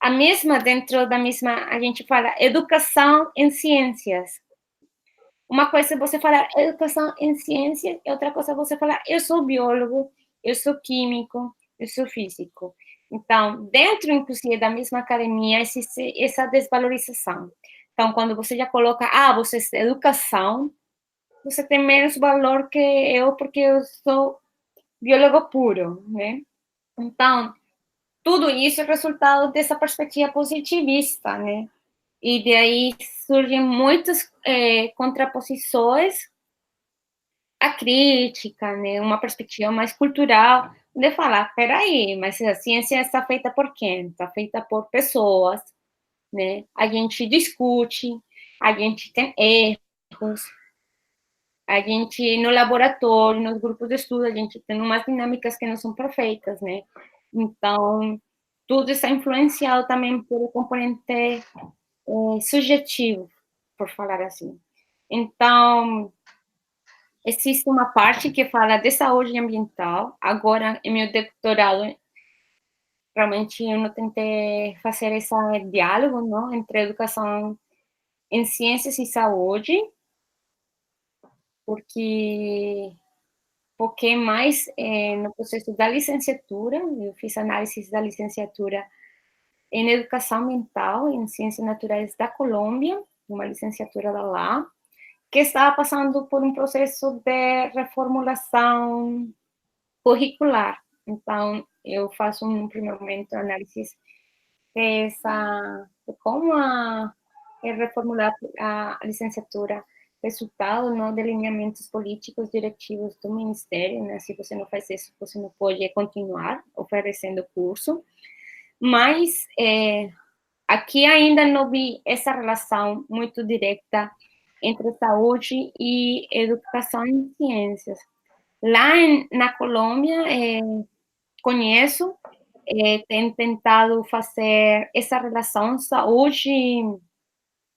A mesma, dentro da mesma, a gente fala educação em ciências. Uma coisa é você falar educação em ciências, e outra coisa é você falar eu sou biólogo, eu sou químico, eu sou físico. Então, dentro, inclusive, da mesma academia, existe essa desvalorização. Então, quando você já coloca, você é educação, você tem menos valor que eu, porque eu sou biólogo puro, né? Então, tudo isso é resultado dessa perspectiva positivista, né? E daí surgem muitas contraposições à crítica, né? Uma perspectiva mais cultural, de falar, peraí, mas a ciência está feita por quem? Está feita por pessoas, né? A gente discute, a gente tem erros, a gente, no laboratório, nos grupos de estudo, a gente tem umas dinâmicas que não são perfeitas, né? Então, tudo está influenciado também pelo componente subjetivo, por falar assim. Então, existe uma parte que fala de saúde ambiental. Agora, em meu doutorado, realmente eu não tentei fazer esse diálogo, não, entre educação em ciências e saúde, porque foquei mais no processo da licenciatura. Eu fiz análise da licenciatura em educação ambiental em ciências naturais da Colômbia, uma licenciatura da lá, que estava passando por um processo de reformulação curricular. Então, eu faço, no primeiro momento, análise de como reformular a licenciatura, resultado, não, de alinhamentos políticos diretivos do Ministério, né? Se você não faz isso, você não pode continuar oferecendo o curso. Mas aqui ainda não vi essa relação muito direta entre saúde e educação em ciências. Lá na Colômbia, conheço, tem tentado fazer essa relação saúde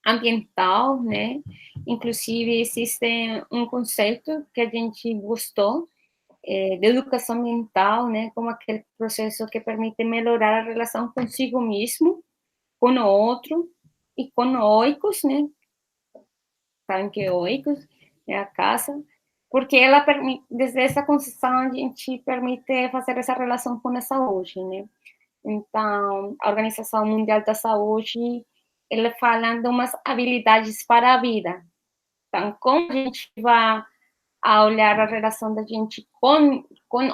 ambiental, né? Inclusive, existe um conceito que a gente gostou, de educação ambiental, né? Como aquele processo que permite melhorar a relação consigo mesmo, com o outro e com oicos, né? Sabem que oicos é a casa, porque ela permite, desde essa concepção, a gente permite fazer essa relação com a saúde, né? Então, a Organização Mundial da Saúde, ela fala de umas habilidades para a vida. Então, como a gente vai a olhar a relação da gente com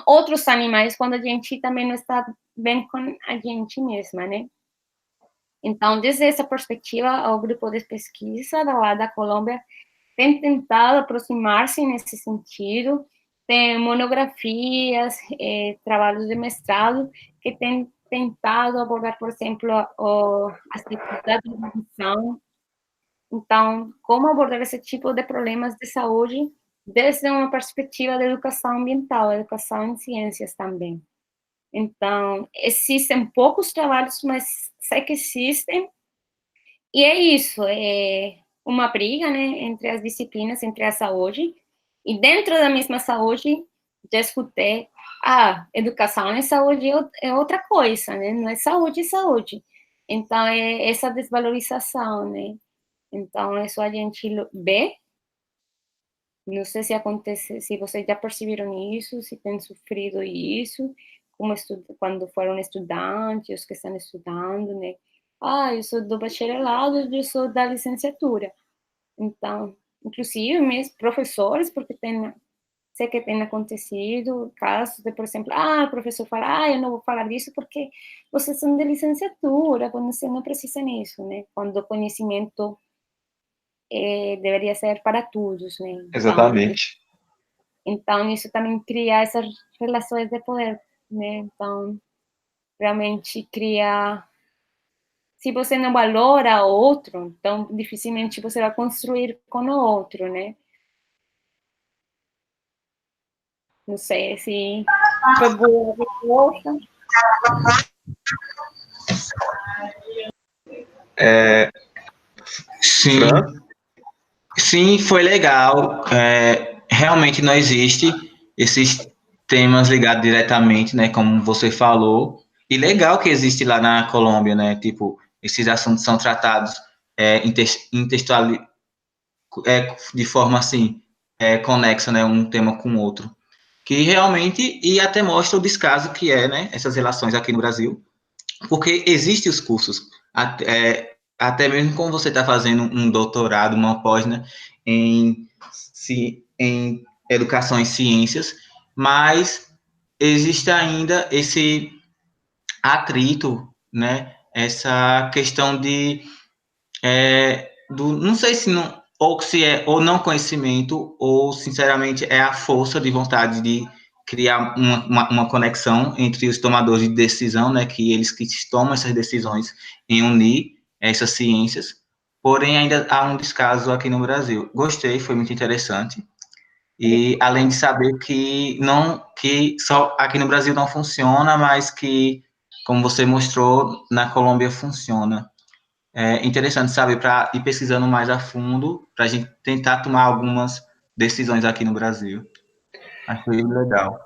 outros animais, quando a gente também não está bem com a gente mesma, né? Então, desde essa perspectiva, o grupo de pesquisa lá da Colômbia tem tentado aproximar-se nesse sentido, tem monografias, trabalhos de mestrado, que têm tentado abordar, por exemplo, as dificuldades de visão. Então, como abordar esse tipo de problemas de saúde desde uma perspectiva de educação ambiental, educação em ciências também. Então, existem poucos trabalhos, mas sei que existem, e é isso, é uma briga, né, entre as disciplinas, entre a saúde, e dentro da mesma saúde, já escutei, educação e saúde é outra coisa, né, não é saúde e saúde. Então, é essa desvalorização, né. Então, isso a gente vê, não sei se acontece, se vocês já perceberam isso, se têm sofrido isso, como quando foram estudantes, os que estão estudando, né? Eu sou do bacharelado, eu sou da licenciatura. Então, inclusive, mesmo professores, porque sei que tem acontecido casos de, por exemplo, o professor fala, eu não vou falar disso porque vocês são de licenciatura, quando você não precisa nisso, né? Quando o conhecimento deveria ser para todos, né? Exatamente. Então, isso também cria essas relações de poder, né? Então, realmente cria se você não valora o outro, então dificilmente você vai construir com o outro, né? Não sei se foi boa a resposta. Sim, sim, foi legal. Realmente não existe esses temas ligados diretamente, né, como você falou. E legal que existe lá na Colômbia, né? Tipo, esses assuntos são tratados de forma assim, conexa, né, um tema com o outro. Que realmente, e até mostra o descaso que é, né, essas relações aqui no Brasil, porque existem os cursos, até mesmo como você está fazendo um doutorado, uma pós, né, em educação em ciências, mas existe ainda esse atrito, né, essa questão não sei se não, ou se é ou não conhecimento, ou sinceramente é a força de vontade de criar uma conexão entre os tomadores de decisão, né, que eles que tomam essas decisões em unir essas ciências, porém ainda há um descaso aqui no Brasil. Gostei, foi muito interessante. E além de saber que só aqui no Brasil não funciona, mas que, como você mostrou, na Colômbia funciona. É interessante, sabe, para ir pesquisando mais a fundo, para a gente tentar tomar algumas decisões aqui no Brasil. Achei legal.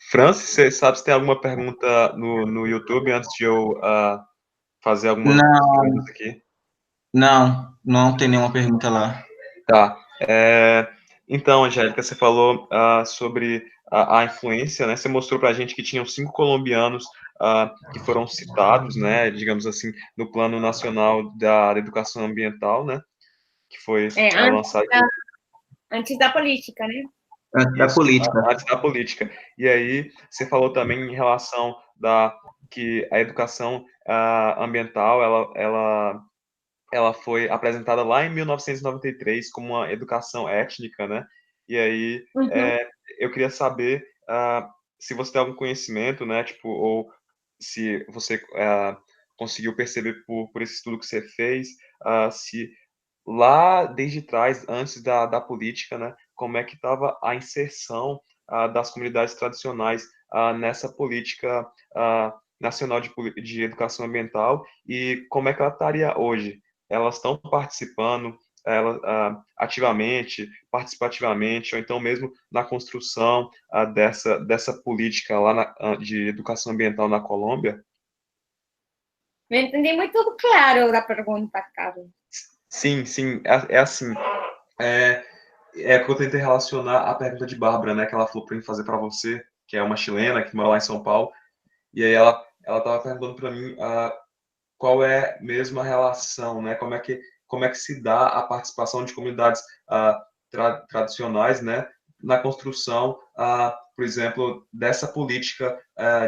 Francis, você sabe se tem alguma pergunta no YouTube antes de eu fazer algumas Não, perguntas aqui? não tem nenhuma pergunta lá. Tá. Então, Angélica, você falou sobre a influência, né? Você mostrou para a gente que tinham 5 colombianos que foram citados, né? Digamos assim, no Plano Nacional da Educação Ambiental, né? Que foi lançado. Antes da política, né? Da Isso, política. antes da política. E aí, você falou também em relação que a educação ambiental, ela foi apresentada lá em 1993 como uma educação étnica, né? E aí, Uhum. eu queria saber se você tem algum conhecimento, né? Tipo, ou se você conseguiu perceber por esse estudo que você fez, se lá desde trás, antes da política, né, como é que estava a inserção das comunidades tradicionais nessa política nacional de educação ambiental e como é que ela estaria hoje? Elas estão participando ativamente, participativamente, ou então mesmo na construção dessa política lá de educação ambiental na Colômbia? Não entendi muito claro da pergunta, Carlos. Sim, sim, é assim. É, que eu tentei relacionar a pergunta de Bárbara, né, que ela falou para mim fazer para você, que é uma chilena que mora lá em São Paulo, e aí ela estava perguntando para mim qual é mesmo a relação, né, como é que se dá a participação de comunidades tradicionais, né, na construção, por exemplo, dessa política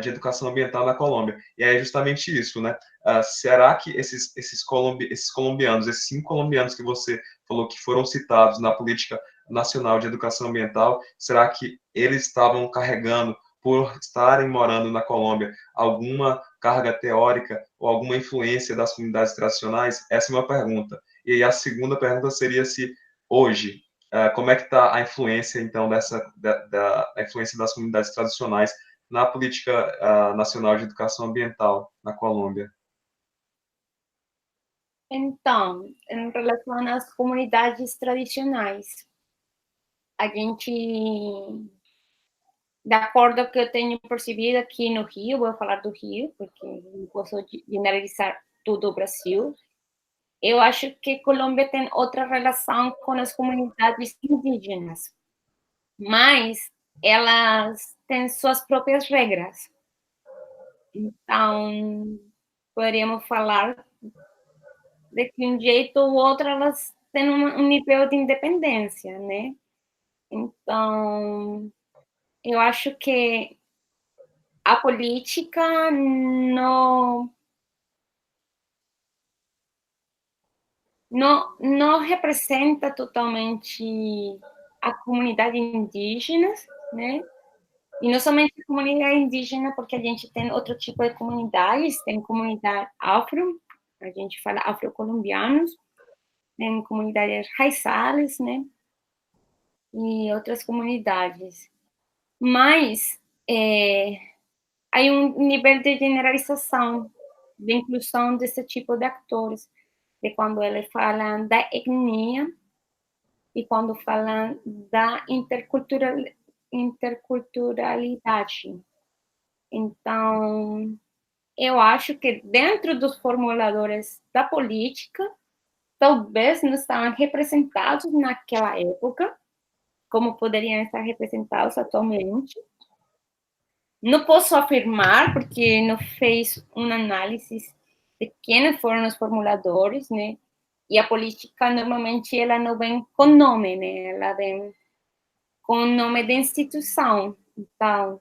de educação ambiental na Colômbia. E é justamente isso, né? Será que esses colombianos, esses 5 colombianos que você falou que foram citados na política nacional de educação ambiental, será que eles estavam carregando, por estarem morando na Colômbia, alguma carga teórica ou alguma influência das comunidades tradicionais? Essa é uma pergunta. E aí a segunda pergunta seria se hoje, como é que está a influência, então, da influência das comunidades tradicionais na política nacional de educação ambiental na Colômbia? Então, em relação às comunidades tradicionais, a gente, de acordo com o que eu tenho percebido aqui no Rio, vou falar do Rio, porque não posso generalizar todo o Brasil, eu acho que Colômbia tem outra relação com as comunidades indígenas, mas elas têm suas próprias regras. Então, poderíamos falar de que um jeito ou outro elas têm um nível de independência, né? Então, eu acho que a política não representa totalmente a comunidade indígena, né? E não somente a comunidade indígena, porque a gente tem outro tipo de comunidades, tem comunidade afro, a gente fala afrocolombianos, tem comunidades raizales, né? E outras comunidades. Mas há um nível de generalização, de inclusão desse tipo de atores, de quando eles falam da etnia e quando falam da interculturalidade. Então, eu acho que dentro dos formuladores da política, talvez não estavam representados naquela época, como poderiam estar representados atualmente. Não posso afirmar, porque não fez uma análise de quem foram os formuladores, né? E a política, normalmente, ela não vem com nome, né? Ela vem com nome de instituição. Então,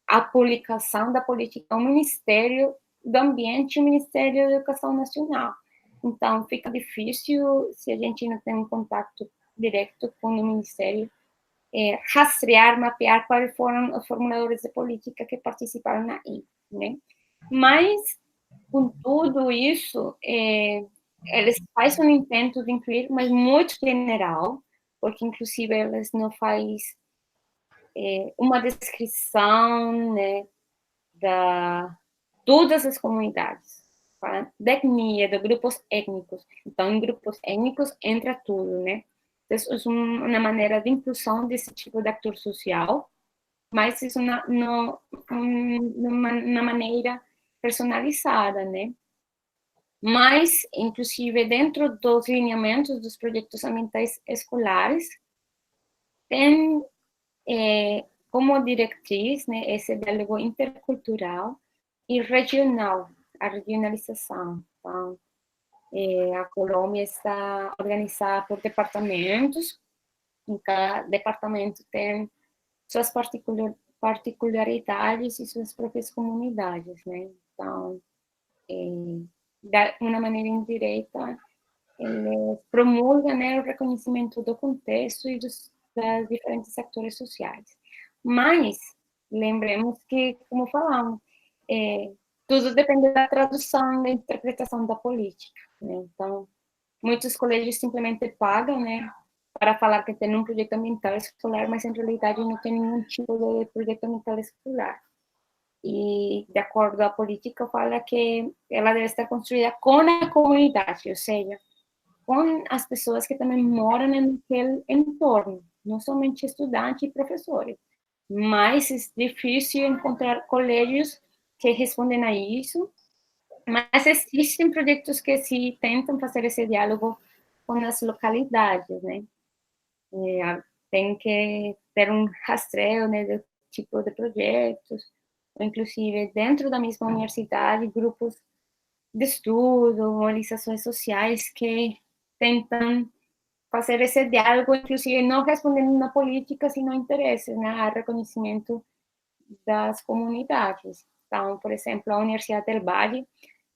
a publicação da política é o Ministério do Ambiente e o Ministério da Educação Nacional. Então, fica difícil, se a gente não tem um contato direto com o Ministério, rastrear, mapear quais foram os formuladores de política que participaram aí, né? Mas, com tudo isso, eles fazem um intento de incluir, mas muito general, porque, inclusive, eles não fazem uma descrição, né, da todas as comunidades, tá? Da etnia, de grupos étnicos. Então, em grupos étnicos entra tudo, né? Então, é uma maneira de inclusão desse tipo de ator social, mas isso uma maneira personalizada, né? Mas, inclusive, dentro dos lineamentos dos projetos ambientais escolares, tem como diretriz, né, esse diálogo intercultural e regional, a regionalização. Então, a Colômbia está organizada por departamentos, em cada departamento tem suas particularidades e suas próprias comunidades, né? Então, de uma maneira indireta, ele promulga, né, o reconhecimento do contexto e das diferentes atores sociais. Mas, lembremos que, como falamos, tudo depende da tradução, da interpretação da política, né? Então, muitos colégios simplesmente pagam, né, para falar que tem um projeto ambiental escolar, mas em realidade não tem nenhum tipo de projeto ambiental escolar. E, de acordo com a política, fala que ela deve estar construída com a comunidade, ou seja, com as pessoas que também moram naquele entorno, não somente estudantes e professores. Mas é difícil encontrar colégios que respondem a isso, mas existem projetos que se tentam fazer esse diálogo com as localidades, né? Tem que ter um rastreio, né, do tipo de projetos, ou inclusive dentro da mesma universidade, grupos de estudo, organizações sociais que tentam fazer esse diálogo, inclusive não respondendo na política, sino interesses, né, a reconhecimento das comunidades. Então, por exemplo, a Universidade del Valle,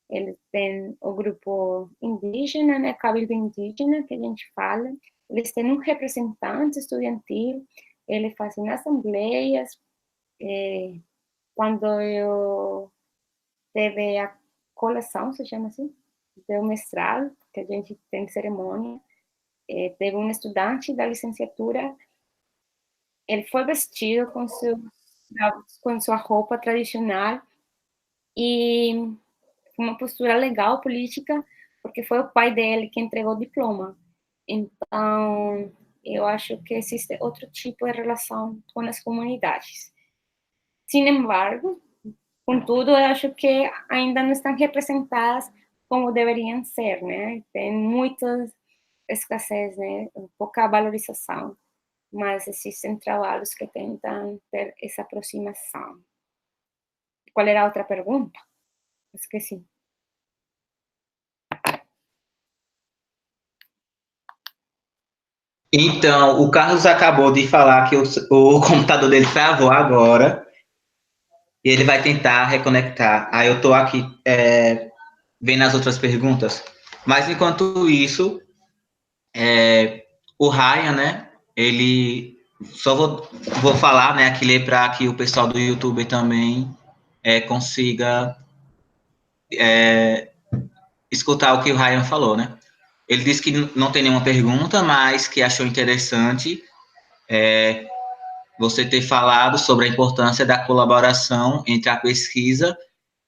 eles têm o grupo indígena, né, Cabildo Indígena, que a gente fala, eles têm um representante estudantil, eles fazem assembleias, quando eu teve a colação, se chama assim, do mestrado, que a gente tem cerimônia, teve um estudante da licenciatura, ele foi vestido com sua roupa tradicional e uma postura legal, política, porque foi o pai dele que entregou o diploma. Então, eu acho que existe outro tipo de relação com as comunidades. Sin embargo, contudo, eu acho que ainda não estão representadas como deveriam ser, né? Tem muita escassez, né? Pouca valorização, mas existem trabalhos que tentam ter essa aproximação. Qual era a outra pergunta? Esqueci. Então, o Carlos acabou de falar que o computador dele travou agora e ele vai tentar reconectar. Aí eu estou aqui vendo as outras perguntas. Mas, enquanto isso, o Ryan, né, ele Só vou falar, né, aqui ler para que o pessoal do YouTube também consiga escutar o que o Ryan falou, né? Ele disse que não tem nenhuma pergunta, mas que achou interessante você ter falado sobre a importância da colaboração entre a pesquisa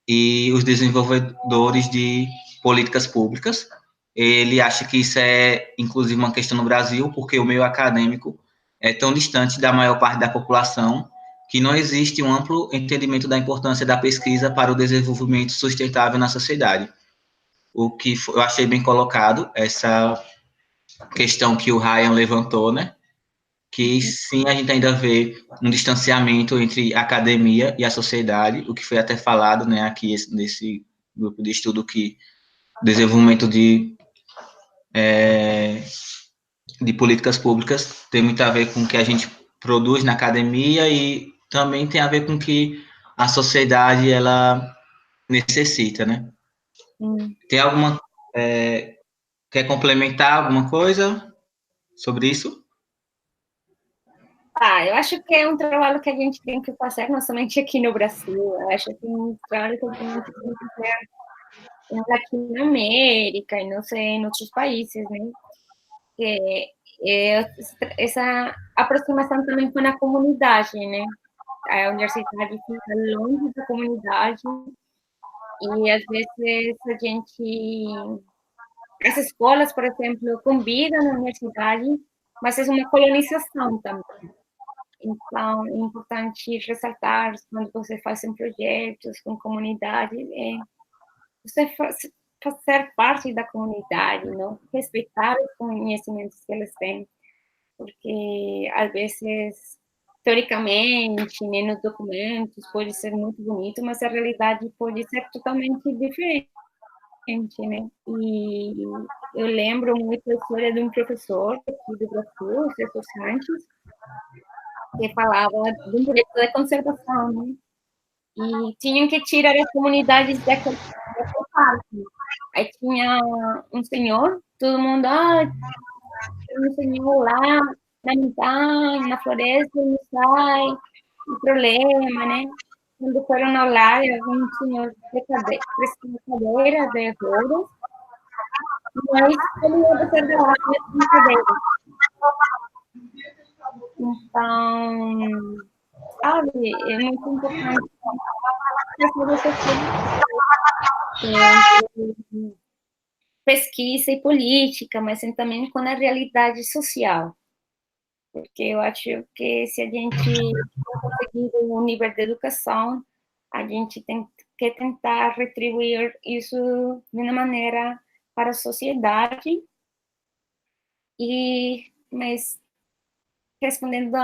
e os desenvolvedores de políticas públicas. Ele acha que isso é, inclusive, uma questão no Brasil, porque o meio acadêmico é tão distante da maior parte da população que não existe um amplo entendimento da importância da pesquisa para o desenvolvimento sustentável na sociedade. O que eu achei bem colocado, essa questão que o Ryan levantou, né? Que sim, a gente ainda vê um distanciamento entre a academia e a sociedade, o que foi até falado, né, aqui nesse grupo de estudo, que desenvolvimento de políticas públicas tem muito a ver com o que a gente produz na academia e também tem a ver com o que a sociedade ela necessita, né? Tem alguma quer complementar alguma coisa sobre isso? Eu acho que é um trabalho que a gente tem que fazer, não somente aqui no Brasil, eu acho que é um trabalho que a gente tem que fazer em Latinoamérica e não sei, em outros países, né? Essa aproximação também com a comunidade, né? A universidade fica longe da comunidade e às vezes a gente, as escolas, por exemplo, convidam a universidade, mas é uma colonização também. Então, é importante ressaltar quando você faz projetos com comunidade, você fazer parte da comunidade, não? Respeitar os conhecimentos que eles têm, porque às vezes, teoricamente, né, nos documentos pode ser muito bonito, mas a realidade pode ser totalmente diferente, né? E eu lembro muito a história de um professor aqui do Brasil, o professor Sanches, que falava de um projeto de conservação, né? E tinham que tirar as comunidades daquele parque. Aí tinha um senhor, todo mundo, tem um senhor lá na montanha, na floresta, não sai, o problema, né? Quando foram ao lar, um senhor de cadeira de rodas, mas ele ia descer da lá com cadeira. Então, sabe, é muito importante pesquisa e política, mas também com a realidade social. Porque eu acho que se a gente conseguir um nível de educação, a gente tem que tentar retribuir isso de uma maneira para a sociedade, mas respondendo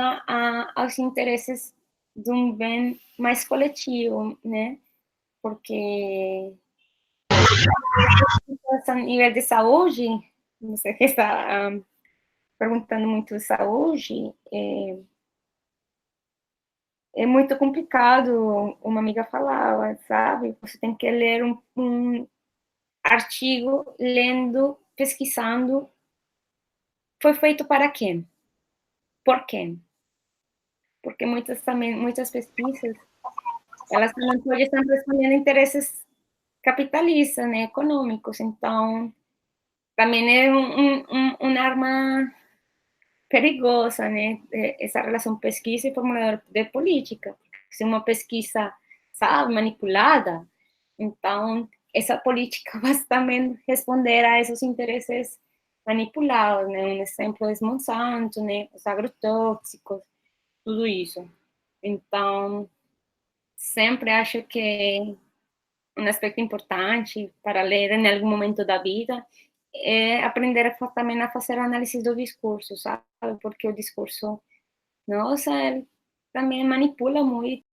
aos interesses de um bem mais coletivo, né? Porque a nível de saúde, você que está perguntando muito de saúde, é muito complicado. Uma amiga falava, sabe? Você tem que ler um artigo, lendo, pesquisando. Foi feito para quem? Por quem? Porque muitas pesquisas, elas não podem estar respondendo interesses capitalistas, né, econômicos. Então, também é uma arma perigosa, né, essa relação pesquisa e formulador de política. Se uma pesquisa, sabe, manipulada, então essa política vai também responder a esses interesses manipulados, né? Um exemplo é Monsanto, né, os agrotóxicos, tudo isso. Então, sempre acho que um aspecto importante para ler em algum momento da vida é aprender também a fazer análise do discurso, sabe? Porque o discurso, nossa, ele também manipula muito